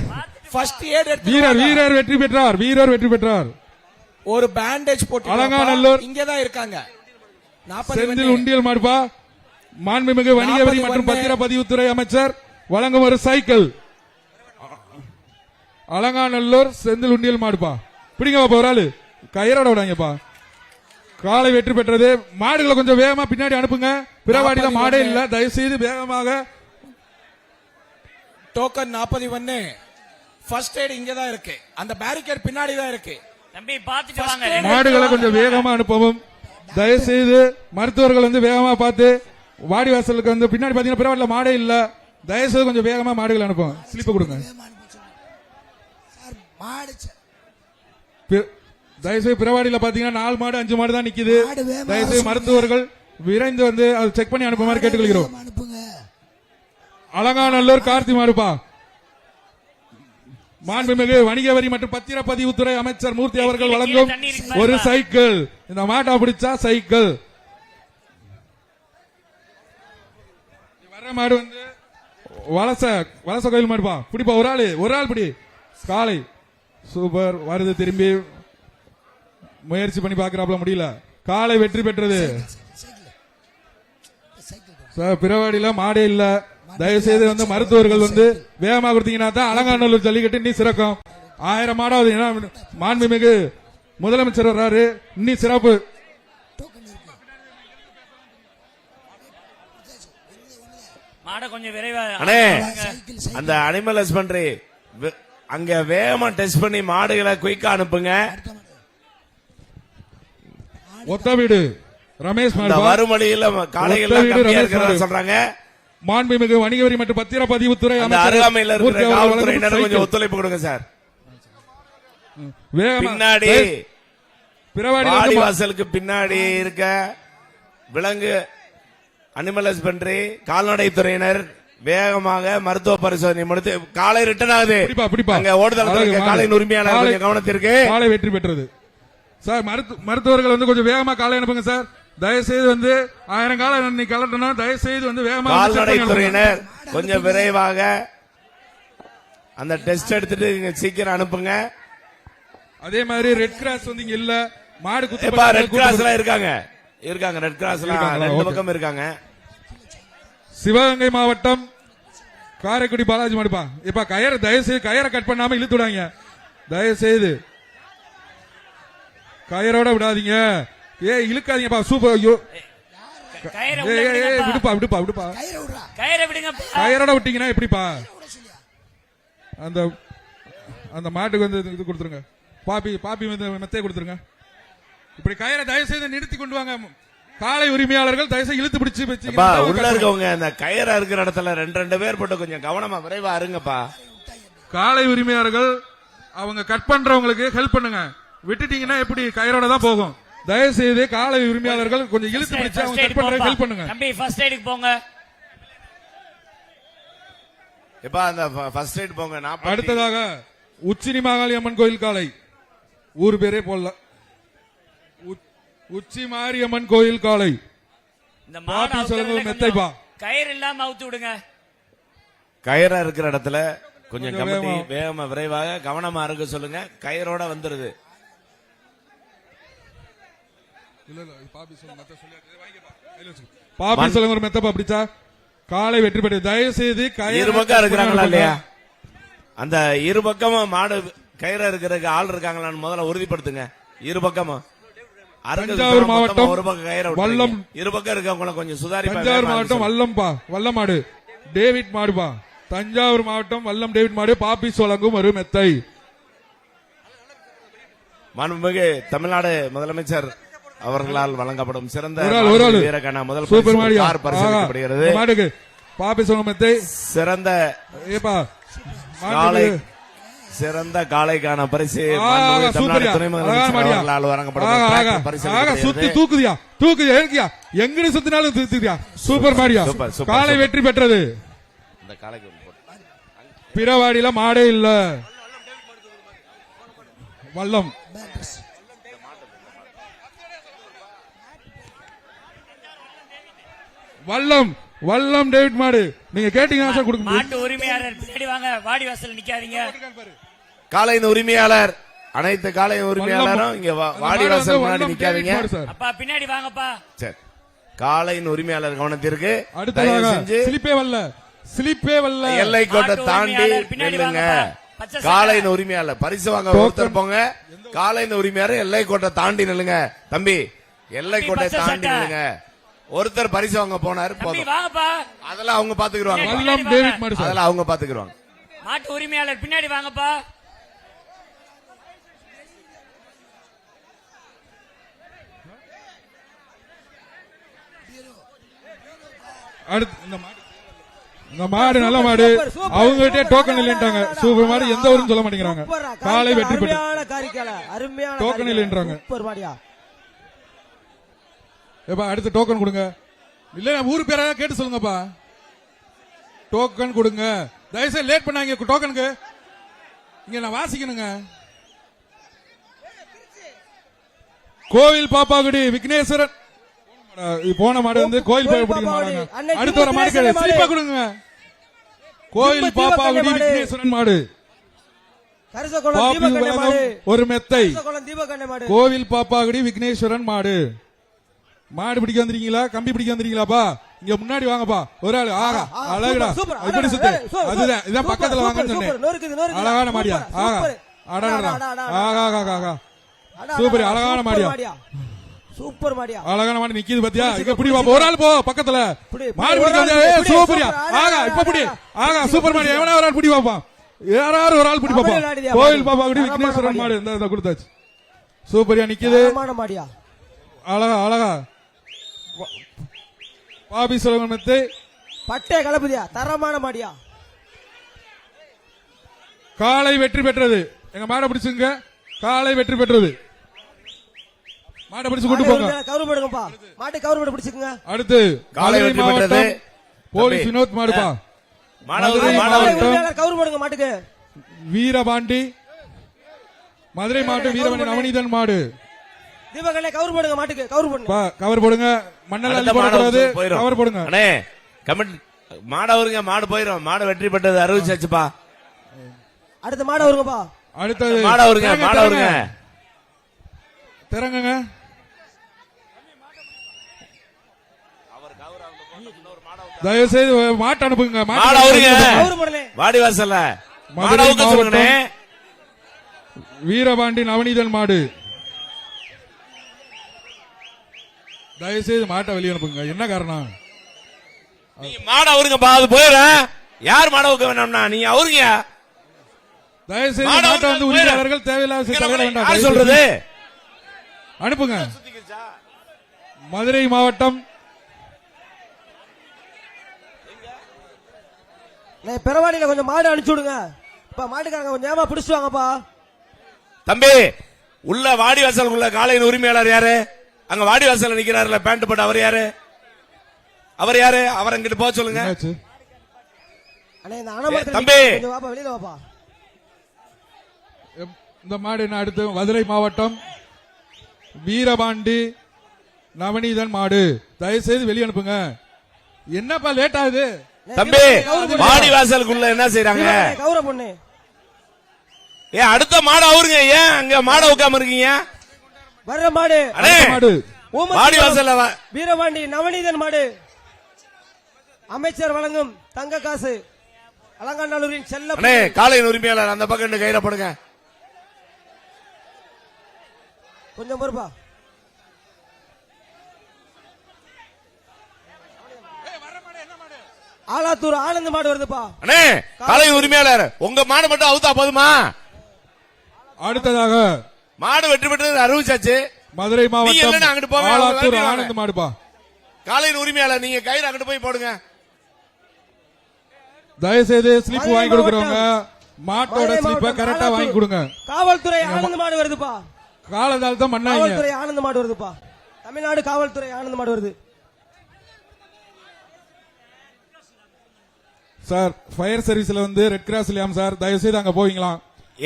ஃபர்ஸ்ட் எய்ட் எடுத்து வீரர் வெற்றி பெற்றார் வீரர் வெற்றி பெற்றார் ஒரு பேண்டேஜ் போட்டு அலங்காநல்லூர். இங்க தான் இருக்காங்க 41 செந்தில் உண்டியல் மாடுப்பா மாண்புமிகு வணிக வரி மற்றும் 41 பத்திரப்பதிவுத்துறை அமைச்சர் வழங்கும் ஒரு சைக்கிள் அலங்காநல்லூர் செந்தில் உண்டியல் மாடுப்பா பிடிங்க ஒரு ஆளு கயிறோட விடாங்கப்பா காலை வெற்றி பெற்றது மாடுகளை கொஞ்சம் வேகமா பின்னாடி அனுப்புங்க பிறவாடியில மாடே இல்ல தயவு செய்து வேகமாக டோக்கன் 41 ஃபர்ஸ்ட் எய்ட் இங்க தான் இருக்கு அந்த பேரிகேட் பின்னாடி தான் இருக்கு தம்பி பாத்துட்டு வாங்க First மாடுகளை கொஞ்சம் வேகமா அனுப்பவும் தயவு செய்து மருத்துவர்கள் வந்து வேகமா பார்த்து வாடி வாசலுக்கு வந்து பின்னாடி பாத்தீங்கன்னா பிறவாடியில மாடே இல்ல தயவு செய்து கொஞ்சம் வேகமா மாடுகளை அனுப்பும் ஸ்லிப் கொடுங்க சார் மாடு தயவுசெய்து பிறவாடியில பாத்தீங்கன்னா 4 மாடு 5 மாடு தான் நிக்குது மாடு வேகமா தயவுசெய்து மருத்துவர்கள் விரைந்து வந்து அதை செக் பண்ணி அனுப்புமாறு கேட்டுக்கொள்கிறோம் அனுப்புங்க அலங்காநல்லூர் கார்த்தி மாடுப்பா மாண்புமிகு வணிக வரி மற்றும் பத்திரப்பதிவுத்துறை அமைச்சர் மூர்த்தி அவர்கள் வழங்கும் ஒரு சைக்கிள் இந்த மாட்டை பிடிச்சா சைக்கிள் வர மாடு வந்து வலச கோயில் மாடுப்பா பிடிப்பா ஒரு ஆள் பிடி காலை சூப்பர் வருது திரும்பி முயற்சி பண்ணி பாக்குறாப்ல முடியல காலை வெற்றி பெற்றது பிறவாடியில மாடே இல்ல தயவு செய்து வந்து மருத்துவர்கள் வந்து வேகமா கொடுத்தீங்கன்னா தான் அலங்காநல்லூர் ஜல்லிக்கட்டு இன்னும் சிறக்கும் 1000 மாடாவது மாண்புமிகு முதலமைச்சர் வர்றாரு இன்னும் சிறப்பு மாட கொஞ்சம் விரைவா அண்ணே அந்த அனிமல் ஹஸ்பண்டரி அங்க வேகமா டெஸ்ட் பண்ணி மாடுகளை குயிக்கா அனுப்புங்க ஒத்த வீடு ரமேஷ் இந்த மாடுப்பா வறுமொழியில காளைகள் ஒத்த வீடு கம்மியா ரமேஷ் இருக்கிறதா மாடு. சொல்றாங்க மாண்புமிகு வணிக வரி மற்றும் பத்திரப்பதிவுத்துறை அந்த அமைச்சர் அருகாமையில மூர்த்தி இருக்கிற அவர்கள் காவல்துறையினர் வழங்கும் கொஞ்சம் சைக்கிள். ஒத்துழைப்பு கொடுங்க சார் வேகமா பின்னாடி பிறவாடியில வாடி வந்து வாசலுக்கு பின்னாடி இருக்க விலங்கு அனிமல் ஹஸ்பண்டரி கால்நடை துறையினர் வேகமாக மருத்துவ பரிசோதனை முடித்து காலை ரிட்டர்ன் ஆகுது பிடிப்பா அங்க ஓடுதளத்தில் இருக்க காலையின் உரிமையாளர் கொஞ்சம் கவனத்திற்கு காலை வெற்றி பெற்றது சார் மருத்துவர்கள் வந்து கொஞ்சம் வேகமா காலை அனுப்புங்க சார் தயவு செய்து வந்து 1000 காலை நீ கலட்டணும் தயவு செய்து வந்து வேகமா வந்து check கால்நடை பண்ணி அனுப்புங்க. துறையினர் கொஞ்சம் விரைவாக அந்த டெஸ்ட் எடுத்துட்டு இங்க சீக்கிரம் அனுப்புங்க அதே மாதிரி ரெட் கிராஸ் வந்து இங்க இல்ல மாடு எப்பா ரெட் கிராஸ் குத்து எல்லாம் இருக்காங்க ரெட் கிராஸ் இருக்காங்களா? ரெண்டு ஓகே. பக்கம் இருக்காங்க சிவகங்கை மாவட்டம் காரைக்குடி பாலாஜி மாடுப்பா இப்ப தயவு செய்து கயிறை கட் பண்ணாம இழுத்து விடாங்க தயவு செய்து கயிறோட விடாதீங்க இழுக்காதீங்கப்பா சூப்பர் ஐயோ கயிறை விடுப்பா கயிறு விடுறா கயிறை விடுங்க கயிறோட விட்டீங்கன்னா எப்படிப்பா அந்த அந்த மாட்டுக்கு வந்து இது கொடுத்துருங்க பாப்பி வந்து மெத்தையை கொடுத்துருங்க இப்படி கயிறை தயவு செய்து நிறுத்தி கொண்டு வாங்க காலை உரிமையாளர்கள் தயவு செய்து இழுத்து பிடிச்சு எப்பா, உள்ள இருக்கவங்க அந்த கயிறா இருக்கிற இடத்துல ரெண்டு பேர் போட்டு கொஞ்சம் கவனமா விரைவா இருங்கப்பா காலை உரிமையாளர்கள் அவங்க கட் பண்றவங்களுக்கு ஹெல்ப் பண்ணுங்க விட்டுட்டீங்கன்னா எப்படி கயிறோட தான் போகும். தயவு செய்து காலை உரிமையாளர்கள் கொஞ்சம் இழுத்து பிடிச்சு அவங்க கட் பண்றதுக்கு ஹெல்ப் பண்ணுங்க. தம்பி ஃபர்ஸ்ட் எய்டுக்கு போங்க. இப்ப அந்த ஃபர்ஸ்ட் எய்ட் போங்க. அடுத்ததாக உச்சினி மாகாளி அம்மன் கோயில் காலை, ஊர் பேரே போடல, உச்சி மாரியம்மன் கோயில் காலை. இந்த பாப்பி மாடு சொல்லுங்க மெத்தைப்பா. கயிறு இல்லாம அவுத்து விடுங்க. கயிறா இருக்கிற இடத்துல கொஞ்சம் கமிட்டி வேகமா விரைவாக கவனமா இருக்க சொல்லுங்க. கயிறோட வந்துருது. பாப்பி சொல்லுங்க ஒரு மெத்தப்பா பிடிச்சா காலை வெற்றி பெற்று. தயவு செய்து இரு பக்கம் இருக்கிறாங்களா இல்லையா? அந்த இரு பக்கமும் மாடு கயிறா இருக்கிறதுக்கு ஆள் இருக்காங்களான்னு முதல்ல உறுதிப்படுத்துங்க. இரு பக்கமும். தஞ்சாவூர் மாவட்டம் ஒரு பக்கம் கயிறு வல்லம், இரு பக்கம் இருக்கவங்கள கொஞ்சம் சுதாரி. தஞ்சாவூர் மாவட்டம் வல்லம்பா, வல்லம் மாடு டேவிட் மாடுபா. தஞ்சாவூர் மாவட்டம் வல்லம் டேவிட் மாடு பாப்பி வழங்கும் ஒரு மெத்தை. மாண்புமிகு தமிழ்நாடு முதலமைச்சர் அவர்களால் வழங்கப்படும் சிறந்த வீரக்கான முதல் சூப்பர் மாடு பரிசளிக்கப்படுகிறது. மாடுக்கு பாப்பி வழங்கும் மெத்தை. சிறந்த காளை, சிறந்த காளைக்கான பரிசு தமிழ்நாடு துணை முதலமைச்சர் அவர்களால் வழங்கப்படும் பரிசு. சுத்தி தூக்குதியா தூக்குதியா எழுக்கியா எங்கடி சுத்தினாலும் தூக்குதியா. சூப்பர் மாடியா. காளை வெற்றி பெற்றது. இந்த காளைக்கு பிறவாடியில மாடே இல்ல. வல்லம் வல்லம் வல்லம் டேவிட் மாடு. நீங்க கேட்டீங்கன்னா சார் கொடுக்க மாட்டு உரிமையாளர் பின்னாடி வாங்க. வாடி வாசல் நிக்காதீங்க. காளையின் உரிமையாளர், அனைத்து காளையின் உரிமையாளரும் இங்க வாடி வாசல் முன்னாடி நிக்காதீங்க. அப்பா பின்னாடி வாங்கப்பா. சரி, காளையின் உரிமையாளர் கவனத்திற்கு. அடுத்ததாக ஸ்லிப்பே வல்ல, ஸ்லிப்பே வல்ல, எல்லை கோட்டை தாண்டி நில்லுங்க. காளையின் உரிமையாளர் பரிசு வாங்க ஒருத்தர் போங்க. காளையின் உரிமையாளர் எல்லை கோட்டை தாண்டி நில்லுங்க. தம்பி எல்லை கோட்டை தாண்டி நில்லுங்க. ஒருத்தர் பரிசு வாங்க போனாரு போதும். வாங்கப்பா. அதெல்லாம் அவங்க பாத்துக்கிடுவாங்க. வல்லம் டேவிட் மாடு. அதெல்லாம் அவங்க பாத்துக்கிடுவாங்க. மாட்டு உரிமையாளர் பின்னாடி வாங்கப்பா. அடுத்து இந்த மாடு நல்ல மாடு. அவங்க கிட்டே டோக்கன் இல்லைன்றாங்க. சூப்பர் மாடு. எந்த ஊரும் சொல்ல மாட்டேங்கிறாங்க. காலை வெற்றி பெற்று டோக்கன் இல்லைன்றாங்க. ஏப்பா அடுத்த டோக்கன் கொடுங்க. இல்ல ஊரு பேர கேட்டு சொல்லுங்கப்பா. டோக்கன் கொடுங்க. தயவுசெய்து லேட் பண்ணாங்க டோக்கனுக்கு. இங்க நான் வாசிக்கணுங்க. கோவில் பாப்பாகுடி விக்னேஸ்வரன் போன மாடு வந்து கோயில் மாடு. அடுத்த வர மாடு சிலிப்பா கொடுங்க. கோயில் பாப்பாகுடி விக்னேஸ்வரன் மாடு ஒரு மெத்தை. கோவில் பாப்பாகுடி விக்னேஸ்வரன் மாடு. மாடு பிடிக்க வந்துருக்கீங்களா? கம்பி பிடிக்க வந்துருக்கீங்களாப்பா? இங்க முன்னாடி வாங்கப்பா. ஒரு ஆளு. ஆகா அழகுடா. இப்படி சுத்து. அதுதான் இதான் பக்கத்துல வாங்கன்னு சொன்னேன். அழகான மாடியா. ஆகா அடடா. ஆகா ஆகா ஆகா சூப்பர். அழகான மாடியா. சூப்பர் மாடியா. அழகான மாடி நிக்குது பாத்தியா? இங்க பிடி பாப்பா. ஒரு ஆள் போ பக்கத்துல. மாடு பிடிக்க சூப்பரியா. ஆகா இப்ப பிடி. ஆகா சூப்பர் மாடியா. எவனா ஒரு ஆள் பிடி பாப்பா. யாராவது ஒரு ஆள் பிடி பாப்பா. கோயில் பாப்பா குடி விக்னேஸ்வரன் மாடு. இந்த கொடுத்தாச்சு. சூப்பரியா நிக்குது. மாடியா. அழகா அழகா. பாபி சொல்லுங்க பட்டே கலப்புதியா. தரமான மாடியா. காலை வெற்றி பெற்றது. எங்க மாடை பிடிச்சுங்க. காலை வெற்றி பெற்றது. மாட்டை பிடிச்சு கூட்டு போங்க. கவர் போடுங்கப்பா. மாட்டை கவர் போட்டு பிடிச்சுங்க. அடுத்து காலை வெற்றி பெற்றது. போலீஸ் வினோத் மாடுப்பா. கவர் போடுங்க மாட்டுக்கு. வீரபாண்டி மதுரை மாவட்டம் வீரபாண்டி நவநீதன் மாடு. தீபகண்ணே கவர் போடுங்க மாட்டுக்கு. கவர் போடுங்க. கவர் போடுங்க. மண்ணெல்லாம் அள்ளி போடக்கூடாது. கவர் போடுங்க. அண்ணே கமெண்ட் மாடு வருங்க. மாடு போயிரும். மாடு வெற்றி பெற்றது அறிவிச்சாச்சுப்பா. அடுத்த மாடு வருங்கப்பா. அடுத்தது மாடு வருங்க. மாடு வருங்க. திறங்குங்க. தயவு செய்து மாட்டு அனுப்புங்க. வாடி வாசல்ல மதுரை மாவட்டம் வீரபாண்டி நவநீதன் மாடு. தயவு செய்து மாட்டை வெளியே அனுப்புங்க. என்ன காரணம்? நீ மாட அவருங்கப்பா. அது போயிடும். யார் மாட வைக்க வேண்டாம்னா நீங்க அவருங்க. தயவு செய்து மாட்டை வந்து உரிமையாளர்கள் தேவையில்லாத வேண்டாம் சொல்றது. அனுப்புங்க. மதுரை மாவட்டம் பெறவாடியில கொஞ்சம் மாடு அனுப்பிச்சு விடுங்க. மாட்டுக்காரங்க கொஞ்சம் ஏமா பிடிச்சுவாங்கப்பா. தம்பி உள்ள வாடிவாசல் உள்ள காளையின் உரிமையாளர் யாரு? அங்க வாடிவாசல் நிக்கிறாருல பேண்ட் போட்டு அவர் யாரு? அவர் யாரு? அவர் அங்கிட்டு போக சொல்லுங்க. என்னாச்சு? அண்ணே இந்த ஆனமரத்துல தம்பி. கொஞ்சம் வாப்பா வெளியில வாப்பா. இந்த மாடு என்ன அடுத்து மதுரை மாவட்டம் வீரபாண்டி நவநீதன் மாடு. தயவு செய்து வெளியே அனுப்புங்க. என்னப்பா லேட் ஆகுது? தம்பி வாடிவாசலுக்குள்ள என்ன செய்யறாங்க? கௌர பொண்ணு ஏன் அடுத்த மாடு அவருங்க, ஏன் அங்க மாட உட்காம இருக்கீங்க? வர்ற மாடு அண்ணே மாடு வாடிவாசல்ல வீரபாண்டி நவநீதன் மாடு. அமைச்சர் வழங்கும் தங்க காசு. அலங்காநல்லூரின் செல்ல அண்ணே காளையின் உரிமையாளர் அந்த பக்கம் நின்னு கயிறை போடுங்க. கொஞ்சம் பொறுப்பா. ஆலாத்தூர் ஆனந்த் மாடு வருதுப்பா. அண்ணே காளையின் உரிமையாளர் உங்க மாடு மட்டும் அவுத்தா போதுமா? அடுத்ததாக மாடு வெற்றி பெற்றது அறிவிச்சாச்சு. மதுரை நீங்க இல்லைன்னா அங்கிட்டு போங்க, மாவட்டம் அவங்க ஆலாத்தூர் விளையாடுவாங்க. ஆனந்த் மாடுப்பா. காளையின் உரிமையாளர் நீங்க கயிறு அங்கிட்டு போய் போடுங்க. தயவு செய்து ஸ்லிப் மதுரை வாங்கி கொடுக்கறவங்க மாவட்டம். மாட்டோட மதுரை ஸ்லிப்பை மாவட்டம் கரெக்டா ஆலாத்தூர். வாங்கி கொடுங்க. காவல்துறை ஆனந்த் மாடு வருதுப்பா. காலதால் தான் மண்ணாங்க. காவல்துறை ஆனந்த் மாடு வருதுப்பா. தமிழ்நாடு காவல்துறை ஆனந்த் மாடு வருது. சார் ஃபயர் சர்வீஸ்ல வந்து ரெட் கிராஸ் இல்லையாம் சார். தயவு செய்து அங்க போவீங்களா?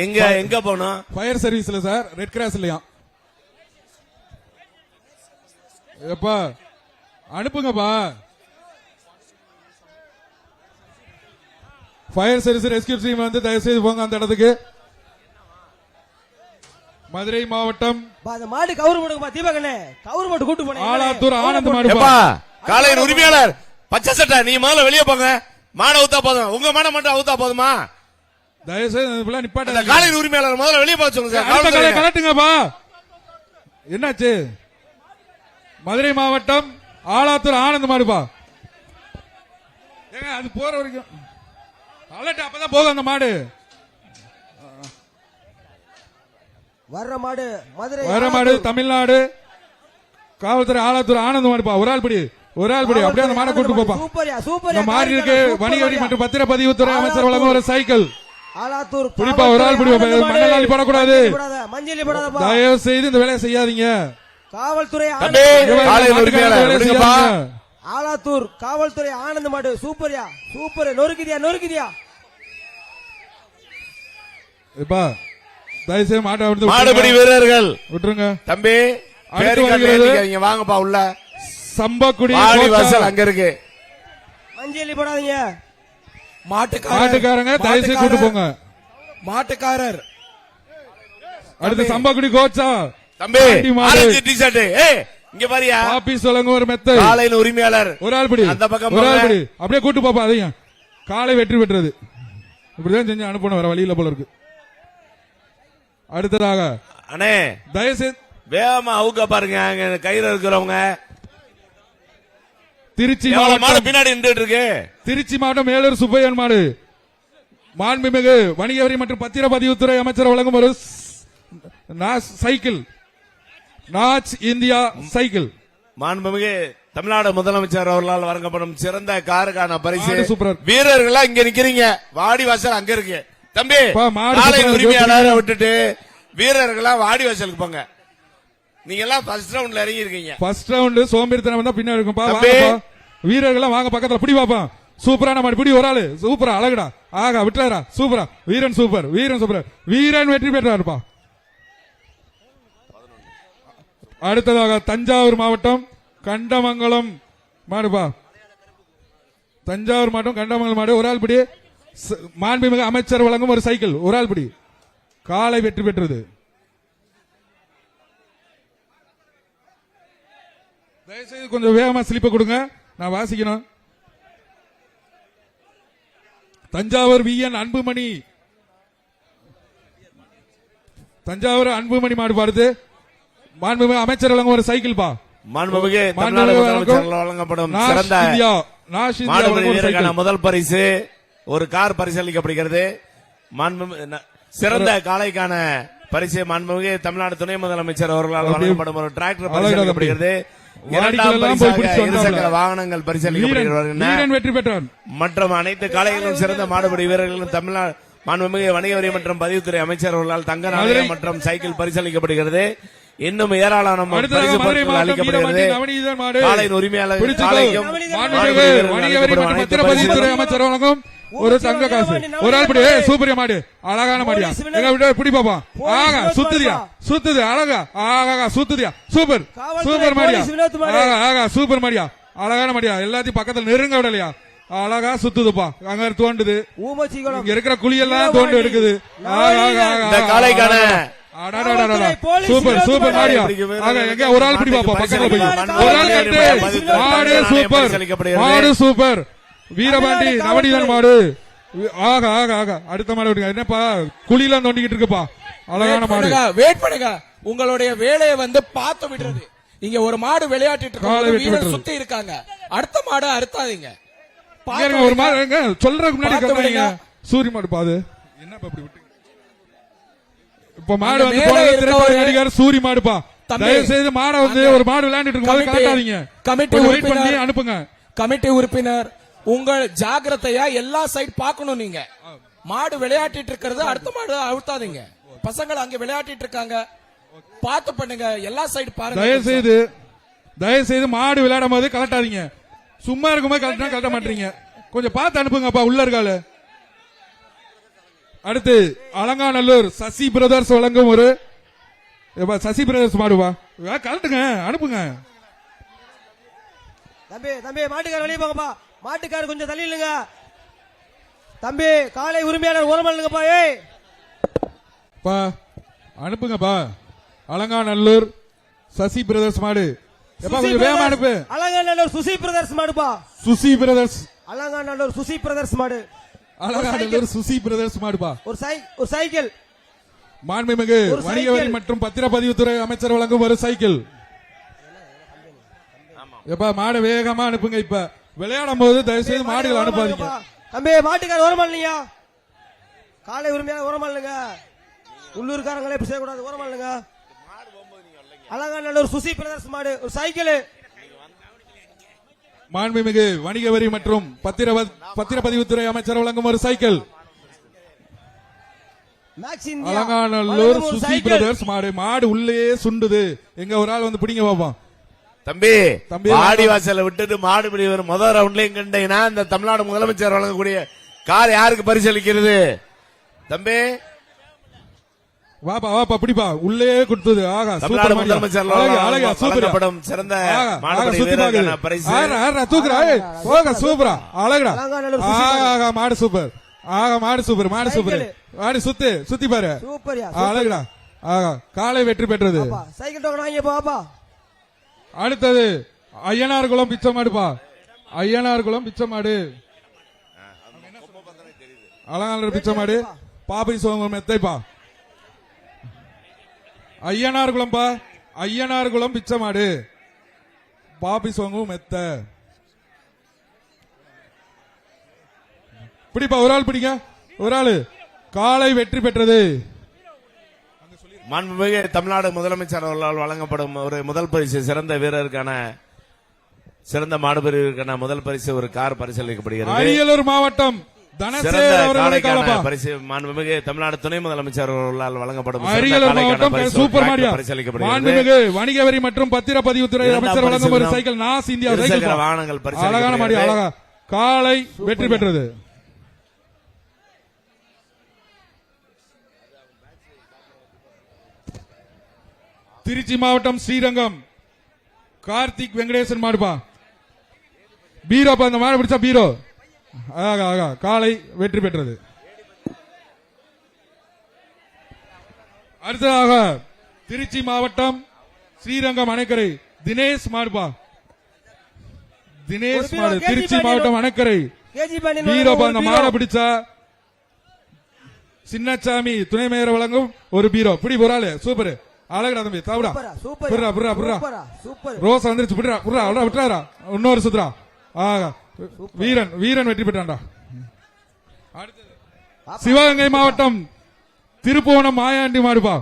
எங்க போனோம்? ஃபயர் சர்வீஸ்ல சார் ரெட் கிராஸ் இல்லையா? எப்பா அனுப்புங்கப்பா. ஃபயர் சர்வீஸ் ரெஸ்கியூ டீம் வந்து தயவு செய்து போங்க அந்த இடத்துக்கு. மதுரை மாவட்டம் பா, அந்த மாடு கவுரு போடுங்கப்பா. தீபகண்ணே கவுரு போட்டு கூட்டு போனேன். ஆலாத்தூர் ஆனந்த் மாடு. எப்பா காளையின் உரிமையாளர் பச்சை சட்டை நீ முதல்ல வெளியே போங்க. மாடை அவுத்தா போதும், உங்க மாடை மட்டும் அவுத்தா போதுமா? தயவு செய்து அந்த நிப்பாட்ட. காளையின் உரிமையாளர் முதல்ல வெளியே போக சொல்லுங்க சார். காவல்துறை. கலட்டுங்கப்பா. என்னாச்சு? மதுரை மாவட்டம் ஆலாத்தூர் ஆனந்த் மாடுப்பா. ஏங்க அது போற வரைக்கும் கலட்டு, அப்பதான் போகும் அந்த மாடு. வர்ற மாடு மதுரை வர மாடு தமிழ்நாடு காவல்துறை ஆலாத்தூர் ஆனந்த் மாடுப்பா. ஒரு ஆள் படி அப்படியே அந்த மாடை கூட்டு போப்பா. சூப்பர்யா இந்த சூப்பர்யா. மாடு இருக்கு. வணிக வரி மற்றும் பத்திரப்பதிவுத்துறை அமைச்சர் வழங்கும் ஒரு சைக்கிள். ஆலாத்தூர் பிடிப்பா, ஒரு ஆள் பிடி. மண்ணாளி போடக்கூடாது. மஞ்சளி போடாதப்பா. தயவு செய்து இந்த வேலையை செய்யாதீங்க. காவல்துறை தம்பி காளையின் உரிமையாளர் விடுங்கப்பா. ஆலாத்தூர் காவல்துறை ஆனந்த் மாடு. சூப்பர்யா சூப்பர். நொறுக்குதியா. இப்பா தயவு செய்து மாட்டை விட்டு மாடுபிடி வீரர்கள் விட்டுருங்க. தம்பி அடுத்து பேருக்கு வருகிறது. நீங்க வாங்கப்பா உள்ள. சம்பக்குடி வாடிவாசல் அங்க இருக்கு. மஞ்சளி போடாதீங்க. மாட்டுக்காரங்க தயவு செய்து கூட்டு போங்க. மாட்டுக்காரர் அடுத்து சம்பக்குடி கோச்சா தம்பி ஆண்டி மாடு. Orange T-shirt. ஏய் இங்க பாரியா. ஆபீஸ் வழங்க ஒரு மெத்தை. காளையின் உரிமையாளர் ஒரு ஆள் படி. அந்த பக்கம் ஒரு ஆள் போங்க. படி. அப்படியே கூட்டு போப்பா. அதையும் காலை வெற்றி பெற்றது. இப்படிதான் செஞ்சு அனுப்பணும், வர வழியில போல இருக்கு. அடுத்ததாக அண்ணே தயவு செய்து வேகமா அவுக்க பாருங்க. அங்க கயிறு இருக்கிறவங்க திருச்சி எவ்வளவு மாடு மாவட்டம் பின்னாடி நின்றுட்டு இருக்கு. திருச்சி மாவட்டம் மேலூர் சுப்பையன் மாடு. மாண்புமிகு வணிக வரி மற்றும் பத்திரப்பதிவுத்துறை அமைச்சர் வழங்கும் ஒரு சைக்கிள். Notch India cycle. மாண்புமிகு தமிழ்நாடு முதலமைச்சர் அவர்களால் வழங்கப்படும் சிறந்த காருக்கான பரிசு. மாடு சூப்பர். வீரர்களா இங்க நிக்கிறீங்க. வாடிவாசல் அங்க இருக்கு. தம்பி பா, மாடு காளையின் சூப்பரா உரிமையாளரை விட்டுட்டு வீரர்களா வாடிவாசலுக்கு போங்க. நீங்க எல்லாம் ஃபர்ஸ்ட் ரவுண்ட்ல இறங்கி இருக்கீங்க. ஃபர்ஸ்ட் ரவுண்ட் சோம்பேறித்தனம் தான் பின்னாடி இருக்கும்பா. தம்பி. வாங்கப்பா. வீரர்கள்லாம் வாங்க பக்கத்துல பிடி பாப்பா. சூப்பரான மாடு பிடி. ஒரு ஆளு சூப்பரா அழகுடா. ஆகா விட்டுறாரா. சூப்பரா. வீரன் சூப்பர். வீரன் வெற்றி பெற்றாருப்பா. அடுத்ததாக தஞ்சாவூர் மாவட்டம் கண்டமங்கலம் மாடுப்பா. தஞ்சாவூர் மாவட்டம் கண்டமங்கலம் மாடு. ஒரு ஆள் பிடி. மாண்புமிகு அமைச்சர் வழங்கும் ஒரு சைக்கிள். ஒரு ஆள் பிடி. காலை வெற்றி பெற்றது. தயவுசெய்து கொஞ்சம் வேகமா ஸ்லிப்பை கொடுங்க, நான் வாசிக்கணும். தஞ்சாவூர் விஎன் அன்புமணி. தஞ்சாவூர் அன்புமணி மாடு பாருது. மாண்புமிகு அமைச்சர் வழங்கும் ஒரு சைக்கிள் பா. மாண்புமிகு தமிழ்நாடு முதலமைச்சர் வழங்கப்படும் சிறந்த மாடுபிடி வீரருக்கான முதல் பரிசு ஒரு கார் பரிசளிக்கப்படுகிறது. சிறந்த காளைக்கான பரிசு மாண்புமிகு தமிழ்நாடு துணை முதலமைச்சர் அவர்களால் வழங்கப்படும் ஒரு டிராக்டர் பரிசளிக்கப்படுகிறது. இரண்டாம் பரிசாக இருசக்கர வாகனங்கள் பரிசளிக்கப்படுகிறது. வெற்றி பெற்றார். மற்றும் அனைத்து காளைகளும் சிறந்த மாடுபிடி வீரர்களும் தமிழ்நாடு மாண்புமிகு வணிக வரி மற்றும் பதிவுத்துறை அமைச்சர் அவர்களால் தங்க நாணயம் மற்றும் சைக்கிள் பரிசளிக்கப்படுகிறது. இன்னும் ஏராளமான பரிசு பொருட்கள் அளிக்கப்படுகிறது. காலையின் உரிமையாளர் காலைக்கும் வணிக வரி மற்றும் பத்திரப்பதிவுத்துறை அமைச்சர் வழங்கும் ஒரு தங்க காசு. ஒரு ஆள் படி சூப்பரியா மாடு, அழகான மாடியா, எங்க பிடி பாப்பா. ஆகா சுத்துதியா, சுத்துது அழகா, ஆகா சுத்துதியா, சூப்பர் சூப்பர் மாடியா, ஆகா ஆகா சூப்பர் மாடியா, அழகான மாடியா, எல்லாத்தையும் பக்கத்துல நெருங்க விடலையா, அழகா சுத்துதுப்பா. அங்க தோண்டுது, இங்க இருக்கிற குழியெல்லாம் தோண்டு எடுக்குது. காலைக்கான சூப்பர் சூப்பர் மாடியா, ஆக எங்க ஒரு ஆள் பிடி பாப்பா பக்கத்துல போய் ஒரு ஆள் கட்டு. மாடு சூப்பர், மாடு சூப்பர், வீரபாண்டி நவநீதன் மாடு. ஆக ஆக ஆக அடுத்த மாடு விடுங்க. என்னப்பா குழியெல்லாம் தோண்டிக்கிட்டு இருக்குப்பா, அழகான மாடு. வெயிட் பண்ணுங்க, உங்களுடைய வேலையை வந்து பார்த்து விடுறது. இங்க ஒரு மாடு விளையாட்டிட்டு இருக்காங்க, சுத்தி இருக்காங்க, அடுத்த மாடு அறுத்தாதீங்க. ஒரு மாடு சொல்றதுக்கு முன்னாடி சூரிய மாடு பாது என்னப்பா இப்படி விட்டு. இப்ப மாடு வந்து நடிகர் சூரிய மாடுப்பா, தயவு செய்து மாடை வந்து ஒரு மாடு விளையாண்டுட்டு இருக்கும் காட்டாதீங்க. கமிட்டி வெயிட் பண்ணி அனுப்புங்க. கமிட்டி உறுப்பினர் உங்கள் ஜாக்கிரதையா எல்லா சைடு பாக்கணும். நீங்க மாடு விளையாட்டிட்டு இருக்கிறது, அடுத்த மாடு அழுத்தாதீங்க. பசங்க அங்க விளையாட்டிட்டு இருக்காங்க, பார்த்து பண்ணுங்க, எல்லா சைடு பாருங்க. தயவு செய்து மாடு விளையாடும் போது கலட்டாதீங்க. சும்மா இருக்கும்போது கலட்டினா கலட்ட மாட்டீங்க, கொஞ்சம் பார்த்து அனுப்புங்கப்பா உள்ள இருக்கால. அடுத்து அலங்காநல்லூர் சசி பிரதர்ஸ் வழங்கும் ஒரு சசி பிரதர்ஸ் மாடுவா, கலட்டுங்க அனுப்புங்க. தம்பி தம்பி மாட்டுக்கார வெளியே போங்கப்பா, மாட்டுக்கார கொஞ்சம் தள்ளி இல்லைங்க. தம்பி காலை உரிமையாளர் ஓரமா இல்லைங்கப்பா. ஏய் பா அனுப்புங்கப்பா. அலங்காநல்லூர் சசி பிரதர்ஸ் மாடு, கொஞ்சம் வேகமா அனுப்பு. அலங்காநல்லூர் சுசி பிரதர்ஸ் மாடுப்பா, சுசி பிரதர்ஸ், அலங்காநல்லூர் சுசி பிரதர்ஸ் மாடு, அலங்காநல்லூர் சுசி பிரதர்ஸ் மாடுப்பா. ஒரு சைக்கிள். மாண்புமிகு வணிக வரி மற்றும் பத்திரப்பதிவுத்துறை அமைச்சர் வழங்கும் ஒரு சைக்கிள். எப்ப மாடு வேகமா அனுப்புங்க. இப்ப விளையாடும் போது தயவு செய்து மாடுகள் அனுப்பாதீங்க. தம்பி மாட்டுக்கார ஓரமா இல்லையா, காலை உரிமையாளர் ஓரமா இல்லைங்க, உள்ளூர்காரங்களே இப்படி செய்யக்கூடாது, ஓரமா இல்லைங்க. அலங்காநல்லூர் சுசி பிரதர்ஸ் மாடு, ஒரு சைக்கிள். மாண்புமிகு வணிக வரி மற்றும் பத்திரப்பதிவுத்துறை அமைச்சர் வழங்கும் ஒரு சைக்கிள். அலங்காநல்லூர் சுசி பிரதர்ஸ் மாடு, மாடு உள்ளே சுண்டுது, எங்க ஒரு ஆள் வந்து பிடிங்க பாப்போம். தம்பி ஆடி வாசல விட்டுட்டு மாடு பிடி வரும் முதல் ரவுண்ட்லயும் கண்டீங்கன்னா இந்த தமிழ்நாடு முதலமைச்சர் வழங்கக்கூடிய கார் யாருக்கு பரிசளிக்கிறது? தம்பி வாப்பா வாப்பா பிடிப்பா, உள்ளே கொடுத்தது. ஆகா தமிழ்நாடு முதலமைச்சர் வழங்கப்படும் சிறந்த சூப்பரா அழகுடா. ஆகா மாடு சூப்பர், ஆகா மாடு சூப்பர், மாடு சூப்பர், மாடு சுத்தி பாரு, அழகுடா. ஆகா காலை வெற்றி பெற்றது. சைக்கிள் டோக்கன் வாங்கி பாப்பா. அடுத்தது ஐயனார்குளம் பிச்சை மாடுப்பா, ஐயனார்குளம் பிச்சை மாடு, அலங்காநல்லூர் பிச்சை மாடு, பாபி சோகம் மெத்தைப்பா. ஐயனார்குளம் பா, ஐயனார்குளம் பிச்சை மாடு, பாபி சோங்கும் மெத்த. பிடிப்பா ஒரு ஆள் பிடிங்க, ஒரு ஆளு. காலை வெற்றி பெற்றது. மாண்புமிகு தமிழ்நாடு முதலமைச்சர் அவர்களால் வழங்கப்படும் ஒரு முதல் பரிசு சிறந்த வீரருக்கான, சிறந்த மாடு பிரிவிற்கான முதல் பரிசு ஒரு கார் பரிசளிக்கப்படுகிறது. அரியலூர் மாவட்டம் பரிசு மாண்புமிகு தமிழ்நாடு துணை முதலமைச்சர் அவர்களால் வழங்கப்படும் அரியலூர் மாவட்டம் சூப்பர் மாடியா மாண்புமிகு வணிக வரி மற்றும் பத்திரப்பதிவுத்துறை அமைச்சர் வழங்கும் ஒரு சைக்கிள் நாஸ் இந்தியா சைக்கிள் வாகனங்கள் அழகான மாடியா, அழகா காலை வெற்றி பெற்றது. திருச்சி மாவட்டம் ஸ்ரீரங்கம் கார்த்திக் வெங்கடேசன் மாடுப்பா, பீரோப்பா, அந்த மாடு பிடிச்சா பீரோ. ஆகா ஆகா காலை வெற்றி பெற்றது. அடுத்ததாக திருச்சி மாவட்டம் ஸ்ரீரங்கம் அணைக்கரை தினேஷ் மாடுப்பா, தினேஷ் மாடு, திருச்சி மாவட்டம் அணைக்கரை பீரோப்பா, அந்த மாடை பிடிச்சா சின்னசாமி துணை மேயர் வழங்கும் ஒரு பீரோ. பிடி போறாளு சூப்பர், அழகுடா தம்பி, தாவுடா, புர்ரா புர்ரா புர்ரா, ரோஸ் வந்துருச்சு, புர்ரா புர்ரா, அவ்வளோ விட்டுறாரா, இன்னொரு சுத்துறா. ஆகா வீரன், வீரன் வெற்றி பெற்றான்டா. சிவகங்கை மாவட்டம் திருப்புவனம் மாயாண்டி மாடுப்பா,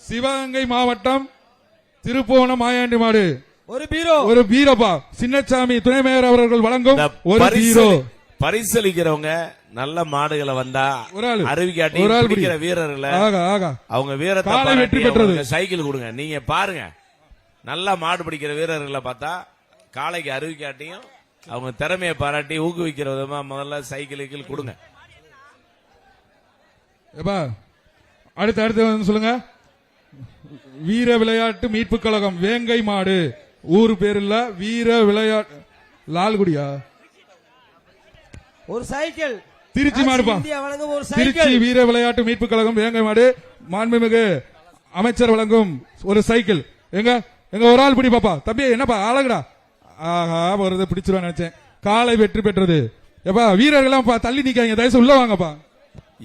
சிவகங்கை மாவட்டம் திருப்புவனம் மாயாண்டி மாடு, ஒரு பீரோ, ஒரு பீரோப்பா, சின்னசாமி துணை மேயர் அவர்கள் வழங்கும் ஒரு பீரோ. பரிசளிக்கிறவங்க நல்ல மாடுகளை வந்தா ஒரு ஆளு. அறிவிக்காட்டி ஒரு ஆள் பிடிக்கிற பிடி. வீரர்களை ஆகா ஆகா அவங்க வீரத்தை காலை வெற்றி பாராட்டி பெற்றது. அவங்களுக்கு சைக்கிள் கொடுங்க. நீங்க பாருங்க, நல்லா மாடு பிடிக்கிற வீரர்களை பார்த்தா காளைக்கு அறிவிக்காட்டியும் அவங்க திறமையை பாராட்டி ஊக்குவிக்கிற விதமா முதல்ல சைக்கிள் கொடுங்க. ஏப்பா அடுத்து வந்து சொல்லுங்க. வீர விளையாட்டு மீட்பு கழகம் வேங்கை மாடு, ஊரு பேர் இல்ல, வீர விளையாட்டு லால்குடியா, ஒரு சைக்கிள் திருச்சி மாடுப்பா. இந்தியா வழங்கும் ஒரு திருச்சி சைக்கிள். வீர விளையாட்டு மீட்பு கழகம் வேங்கை மாடு, மாண்புமிகு அமைச்சர் வழங்கும் ஒரு சைக்கிள். எங்க எங்க ஒரு ஆள் பிடி பாப்பா. தம்பி என்னப்பா அழகுடா. ஆஹா ஒரு பிடிச்சிருவான்னு நினைச்சேன். காலை வெற்றி பெற்றது. எப்பா வீரர்கள்லாம் தள்ளி நிக்காங்க, தயவுசெய்து உள்ள வாங்கப்பா.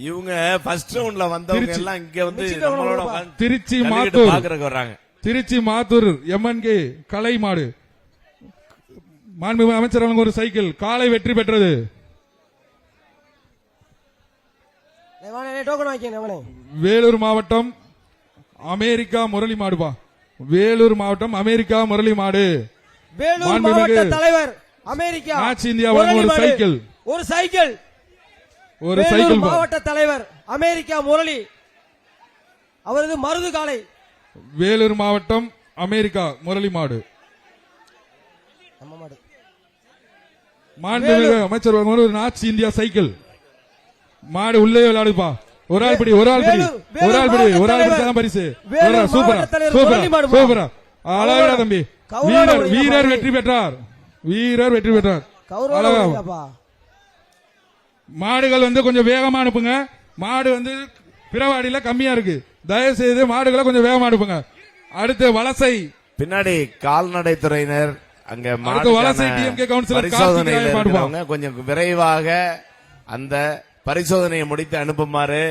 இவங்க ஃபர்ஸ்ட் ரவுண்ட்ல வந்தவங்க எல்லாம் இங்க வந்து நம்மளோட உட்கார்ந்து திருச்சி கல்லுக்கிட்டு மாத்தூர், பாக்குறதுக்கு வர்றாங்க. திருச்சி மாத்தூர் எம்என்கே கலை மாடு, மாண்புமிகு அமைச்சர் வழங்கும் ஒரு சைக்கிள். காலை வெற்றி பெற்றது. டோக்கன் வாங்கிக்கணும். வேலூர் மாவட்டம் அமெரிக்கா முரளி மாடுபா. வேலூர் மாவட்டம் அமெரிக்கா முரளி மாடு, வேலூர் மாண்புமிகு மாவட்ட தலைவர் அமெரிக்கா ஆட்சி இந்தியா வழங்கும் ஒரு சைக்கிள். ஒரு சைக்கிள். ஒரு வேலூர் சைக்கிள் பா. மாவட்ட தலைவர் அமெரிக்கா முரளி அவரது மருது காலை. வேலூர் மாவட்டம் அமெரிக்கா முரளி மாடு, நம்ம மாடு. மாண்புமிகு அமைச்சர் வழங்கும் ஒரு ஆட்சி இந்தியா சைக்கிள். மாடு உள்ளே விளையாடுப்பா. ஒரு ஆள் பிடி, ஒரு ஆள் பிடி, ஒரு ஆள் பிடி, ஒரு ஆள் பிடிச்சாதான் பரிசு. வேலூர் சூப்பரா மாவட்ட தலைவர் சூப்பரா முரளி மாடுப்பா. சூப்பரா அழகா தம்பி. கௌரவ வீரர் உடைய வீரர் மாடு. வெற்றி பெற்றார். வீரர் வெற்றி பெற்றார். அழகா. கௌரவப்பா. மாடுகள் வந்து கொஞ்சம் வேகமா அனுப்புங்க. மாடு வந்து பிறவாடியில கம்மியா இருக்கு. தயவு செய்து மாடுகளை கொஞ்சம் வேகமா அனுப்புங்க. அடுத்து வலசை பின்னாடி கால்நடைத்துறையினர் அங்க அடுத்து வலசை டிஎம்கே கவுன்சிலர் பரிசோதனையில் கார்த்திக் மாடுபா. இருக்கிறவங்க கொஞ்சம் விரைவாக அந்த பரிசோதனையை முடித்து அனுப்புமாறு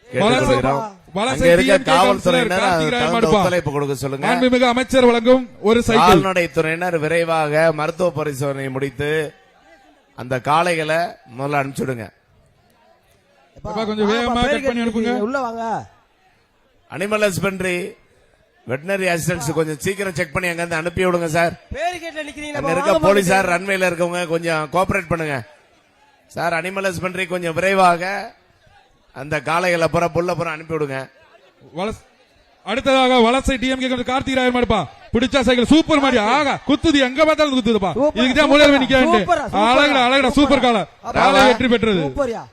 கேட்டுக்கொள்கிறோம். வலசை அங்க இருக்க டிஎம்கே கவுன்சிலர் காவல்துறையினர் கார்த்திக் அதுக்கு தகுந்த மாடுபா. ஒத்துழைப்பு கொடுக்க சொல்லுங்க. மாண்புமிகு அமைச்சர் வழங்கும் ஒரு சைக்கிள். கால்நடைத்துறையினர் விரைவாக மருத்துவ பரிசோதனையை முடித்து அந்த காளைகளை முதல்ல அனுப்பிச்சுடுங்க. அப்பா, கொஞ்சம் வேகமா கட் பண்ணி அனுப்புங்க. உள்ள வாங்க. அனிமல் ஹஸ்பண்டரி வெட்டினரி அசிஸ்டன்ஸ் கொஞ்சம் சீக்கிரம் செக் பண்ணி அங்க இருந்து அனுப்பி விடுங்க சார். பேரிகேட்ல நிக்கிறீங்க. அங்க இருக்க போலீசார் ரன்வேல இருக்கவங்க கொஞ்சம் கோஆபரேட் பண்ணுங்க சார். அனிமல் ஹஸ்பண்டரி கொஞ்சம் விரைவாக அந்த காளைகளை புற புள்ள புற அனுப்பி விடுங்க. அடுத்ததாக வலசை டிஎம்கே கார்த்திக் ராயர் மாடுப்பா. பிடிச்சா சைக்கிள் சூப்பர் மாடி. ஆகா குத்துது, எங்க பார்த்தாலும் குத்துதுப்பா. இதுக்கு தான் முதல்ல நிக்க அழகடா அழகடா சூப்பர் காலை. காலை வெற்றி பெற்றது. சூப்பர்யா.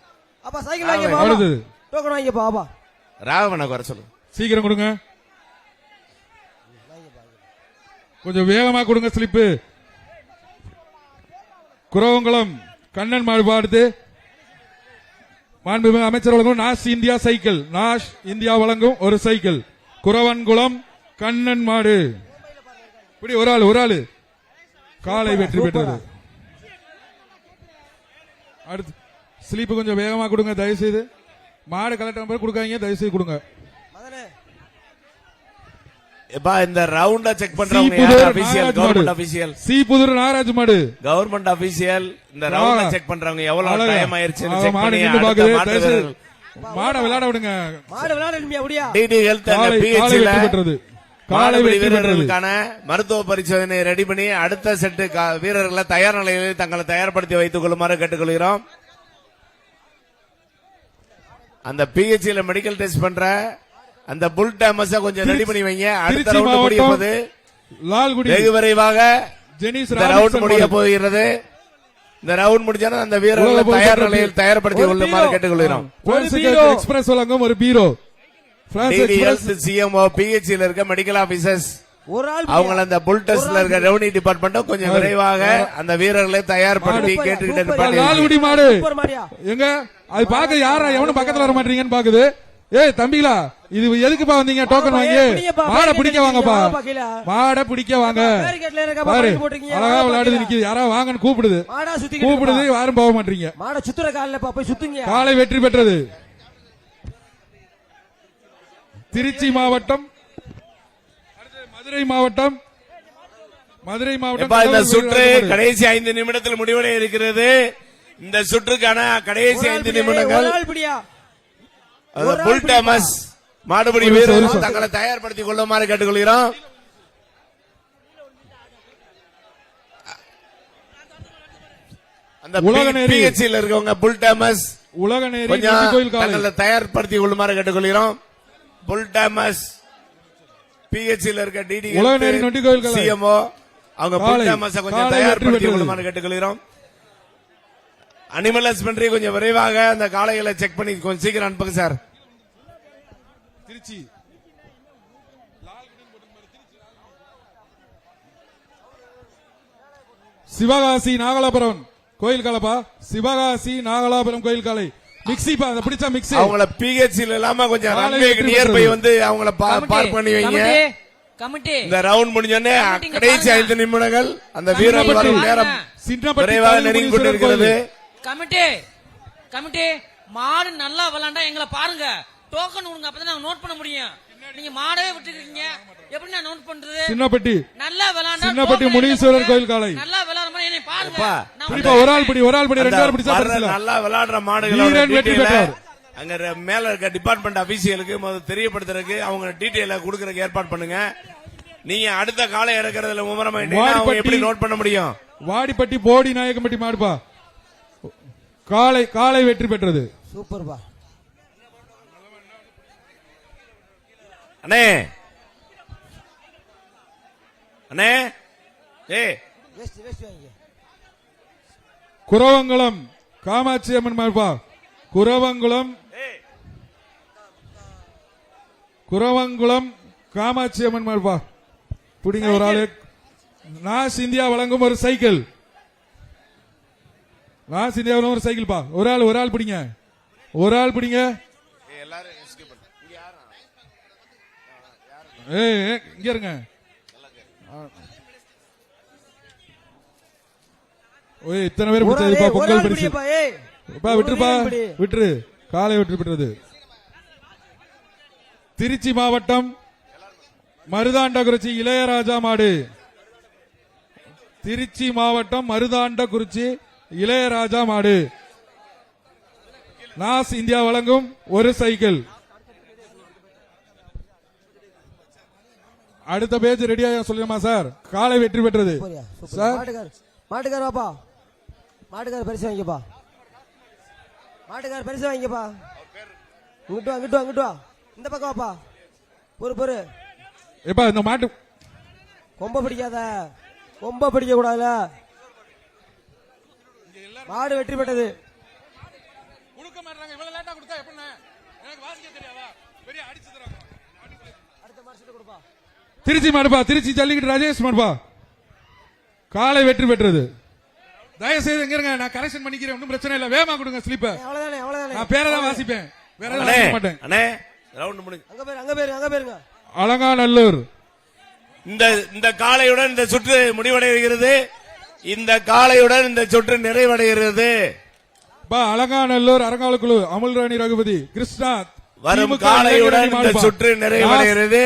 அப்பா சைக்கிள் வாங்கி அடுத்தது டோக்கன் வாங்கி பாபா. ராகவனை குறை சொல்லு. சீக்கிரம் கொடுங்க, கொஞ்சம் வேகமா கொடுங்க. ஸ்லிப்பு குரவங்குளம் கண்ணன் மாடுபா. அடுத்து மாண்புமிகு அமைச்சர் வழங்கும் Nash India cycle. Nash India வழங்கும் ஒரு சைக்கிள். குரவன்குளம் கண்ணன் மாடு. இப்படி ஒரு ஆளு காலை வெற்றி பெற்றது. அடுத்து ஸ்லீப் கொஞ்சம் வேகமா கொடுங்க தயவு செய்து. மாடு கலெக்ட் நம்பர் கொடுக்காதீங்க, தயவு செய்து கொடுங்க. இந்த ரவுண்ட செக் பண்றவங்க யார்? அபிஷியல் கவர்மெண்ட் அபிஷியல் சீபுதூர் நாகராஜ் மாடு. கவர்மெண்ட் அபிஷியல் இந்த ரவுண்ட செக் பண்றவங்க எவ்வளவு டைம் ஆயிருச்சுன்னு செக் மாடு பண்ணி நின்னு அடுத்த பாக்குது. மாட்டு தயவு செய்து வீரர்கள் மாட விளையாட விடுங்க. மாடு விளையாடுமியா அப்படியா? டிடி ஹெல்த் காலை அண்ட் காலை பிஹெச்ல வெற்றி பெற்றது. காலை மாடுபிடி வெற்றி பெற்றது. வீரர்களுக்கான மருத்துவ பரிசோதனை ரெடி பண்ணி அடுத்த செட்டு வீரர்களை தயார் நிலையில் தங்களை தயார்படுத்தி வைத்துக் கொள்ளுமாறு கேட்டுக்கொள்கிறோம். அந்த பிஹெச்ல மெடிக்கல் டெஸ்ட் பண்ற அந்த புல் டேமஸ கொஞ்சம் ரெடி பண்ணி வைங்க. அடுத்த திருச்சி ரவுண்ட் முடிய மாவட்டம் போது லால்குடி வெகு விரைவாக ஜெனிஸ் இந்த ரவுண்ட் முடிய போகிறது. இந்த ரவுண்ட் முடிஞ்சாலும் அந்த வீரர்களை தயார் நிலையில் தயார்படுத்தி கொள்ளுமாறு கேட்டுக்கொள்கிறோம். எக்ஸ்பிரஸ் வழங்கும் ஒரு பீரோ. சிஎம்ஓ பிஹெச்ல இருக்க மெடிக்கல் ஆபீசர்ஸ் ஒரு ஆள் அவங்க அந்த புல் டெஸ்ட்ல இருக்க ரெவன்யூ டிபார்ட்மெண்ட் கொஞ்சம் விரைவாக அந்த வீரர்களை தயார்படுத்தி கேட்டுக்கிட்டு லால்குடி மாடு சூப்பர் மாடியா. எங்க அது பாக்க யாரா எவனும் பக்கத்துல வர மாட்டீங்கன்னு பாக்குது. ஏய் தம்பிகளா, இது எதுக்குப்பா வந்தீங்க? டோக்கன் வாங்கி மாடை பிடிக்க வாங்கப்பா. மாடை பிடிக்க வாங்க. பேரிகேட்ல இருக்க பாரு பாரு போட்டுறீங்க. அழகா விளையாடுது நிக்குது. யாரா வாங்கன்னு கூப்பிடுது. மாடா சுத்திக்கிட்டு கூப்பிடுது, யாரும் போக மாட்டீங்க. மாட சுத்துற கால்ல போய் சுத்துங்க. காலை வெற்றி பெற்றது. திருச்சி மாவட்டம் மதுரை மாவட்டம் மதுரை மாவட்டம் இந்த சுற்று கடைசி 5 நிமிடத்தில் முடிவடைய இருக்கிறது. இந்த சுற்றுக்கான கடைசி 5 நிமிடங்கள் ஒரு ஆள் பிடியா. புல் டேமஸ் மாடுபிடி வீரர்கள் தங்களை தயார்படுத்திக் கொள்ளுமாறு கேட்டுக்கொள்கிறோம். அந்த உலகநேரி பிஹெச்சில இருக்கவங்க புல் டேமஸ் உலகநேரி கொஞ்சம் நொண்டி கோயில் காலை தங்களை தயார்படுத்திக் கொள்ளுமாறு கேட்டுக்கொள்கிறோம். புல் டேமஸ் பிஹெச்சில இருக்க டிடி உலகநேரி நொண்டி கோயில் காலை சிஎம்ஓ அவங்க புல் காலை. டேமஸ் கொஞ்சம் காலை தயார்படுத்திக் வெற்றி பெற்றது. கொள்ளுமாறு கேட்டுக்கொள்கிறோம். அனிமல் ஹஸ்பண்டரி கொஞ்சம் விரைவாக அந்த காளைகளை செக் பண்ணி கொஞ்சம் சீக்கிரம் அனுப்புங்க சார். திருச்சி சிவகாசி நாகலாபுரம் கோயில் காலப்பா. சிவகாசி நாகலாபுரம் கோயில் காலை மிக்ஸிப்பா. அதை பிடிச்சா மிக்ஸி. அவங்கள பிஹெச்சில இல்லாம கொஞ்சம் காலை ரன்வே வெற்றி நியர் பை பெற்றது. வந்து அவங்கள பார்க் பண்ணி வைங்க. கமிட்டி இந்த ரவுண்ட் முடிஞ்சோடனே கமிட்டிங்க கடைசி பாருங்க. 5 நிமிடங்கள் அந்த வீரர்கள் வரும் நேரம் சின்னப்பட்டி விரைவாக தமிழ் நெருங்கி முனீஸ்வரர் கொண்டிருக்கிறது. கோயில். கமிட்டி கமிட்டி மாடு நல்லா விளாண்டா எங்களை பாருங்க. டோக்கன் கொடுங்க, அப்பதான் நாங்க நோட் பண்ண முடியும். நீங்க மாடவே விட்டுருக்கீங்க, எப்படி நான் நோட் பண்றது? சின்னப்பட்டி நல்லா விளாண்டா சின்னப்பட்டி token முனீஸ்வரர் எடுத்து கோயில் காலை. நல்லா விளாடுற என்னை பாருங்க. அப்பா, நான் பிடிப்பா. ஒரு ஆள் பிடி ரெண்டு பேர் பிடிச்சா வர்ற பரிசுல. நல்லா விளையாடுற மாடுகளோட வீரன் வெற்றி டீடைல பெற்றார். அங்க மேல இருக்க டிபார்ட்மெண்ட் அபிஷியலுக்கு முதல்ல தெரியப்படுத்துறதுக்கு அவங்க டீடைல கொடுக்கறதுக்கு ஏற்பாடு பண்ணுங்க. நீங்க அடுத்த காலை இறக்குறதுல மும்முரமாயிட்டீங்கன்னா அவங்க வாடிப்பட்டி. எப்படி நோட் பண்ண முடியும்? வாடிப்பட்டி போடி நாயக்கம்பட்டி மாடுப்பா. காலை வெற்றி பெற்றது. சூப்பர்பா. அண்ணே அண்ணே ஏய் வேஸ்ட் வாங்க. குரவங்குளம் காமாட்சி அம்மன் மாடுப்பா. குரவங்குளம் காமாட்சி அம்மன் மாடுப்பா. பிடிங்க ஒரு ஆளு. நாஸ் இந்தியா வழங்கும் ஒரு சைக்கிள். நாஸ் இந்தியா வழங்கும் ஒரு சைக்கிள் பா. ஒரு ஆள் பிடிங்க. இங்க இருங்க. ஓய், இத்தனை பேர் பிடிச்சதுப்பா பொங்கல் பரிசு. விட்டுரு. காலை வெற்றி பெற்றது. திருச்சி மாவட்டம் மருதாண்டகுறிச்சி இளையராஜா மாடு. திருச்சி மாவட்டம் மருதாண்டகுறிச்சி இளையராஜா மாடு. நாஸ் இந்தியா வழங்கும் ஒரு சைக்கிள். அடுத்த பேஜ் ரெடியா சொல்லுமா சார்? காலை வெற்றி பெற்றது சார். மாட்டுக்கார வாப்பா, மாட்டுக்கார பரிசு வாங்கிப்பா, மாட்டுக்கார பரிசு வாங்கிப்பா. இங்கிட்டு வா இந்த பக்கம் வாப்பா. பொறு எப்பா இந்த மாட்டு கொம்ப பிடிக்காத, கொம்ப பிடிக்க கூடாதுல. மாடு வெற்றி பெற்றது. திருச்சி மாடுப்பா. திருச்சி ஜல்லிக்கட்டு ராஜேஷ் மாடுப்பா. காலை வெற்றி பெற்றது. தயவுசெய்து எங்க இருங்க, நான் கரெக்ஷன் பண்ணிக்கிறேன். ஒன்றும் பிரச்சனை இல்ல. வேகமா கொடுங்க ஸ்லிப்ப. அவ்வளவுதானே. நான் பேரை தான் வாசிப்பேன், வேற எதுவும் வாசிக்க மாட்டேன். அண்ணே ரவுண்ட் முடிஞ்சு அங்க பேருங்க. அலங்காநல்லூர். இந்த காலையுடன் இந்த சுற்று முடிவடைகிறது. இந்த காலையுடன் இந்த சுற்று நிறைவடைகிறது. அலங்காநல்லூர் அரங்காலுக்குழு அமுல்ராணி ரகுபதி கிருஷ்ணா வரும் காலையுடன் இந்த சுற்று நிறைவடைகிறது.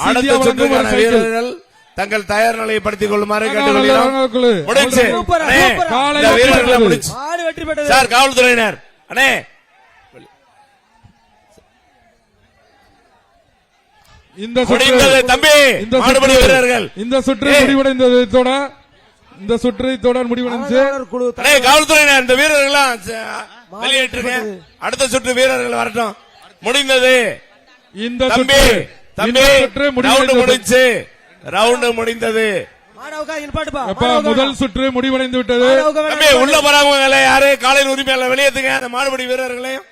அடுத்த சுற்றுக்கான வீரர்கள் தங்கள் தயார் நிலையை படுத்திக் கொள்ளுமாறு கேட்டுக்கொள்கிறோம். முடிச்சு வீரர்களை முடிச்சு மாடு வெற்றி பெற்றது. சார் காவல்துறையினர் அண்ணே இந்த தம்பி மாடுபடி வீரர்கள் இந்த சுற்று முடிவடைந்ததோட இந்த சுற்று தொடர் முடிவடைந்து காவல்துறையினர் இந்த வீரர்கள்லாம் வெளியேற்றுங்க. அடுத்த சுற்று வீரர்கள் வரட்டும். முடிந்தது. இந்த தம்பி முடிச்சு ரவுண்ட் முடிந்தது. முதல் சுற்று முடிவடைந்து விட்டது. உள்ள வராங்க யாரு காலையில் உரிமையாளர் வெளியேற்றுங்க அந்த மாடுபடி வீரர்களையும்.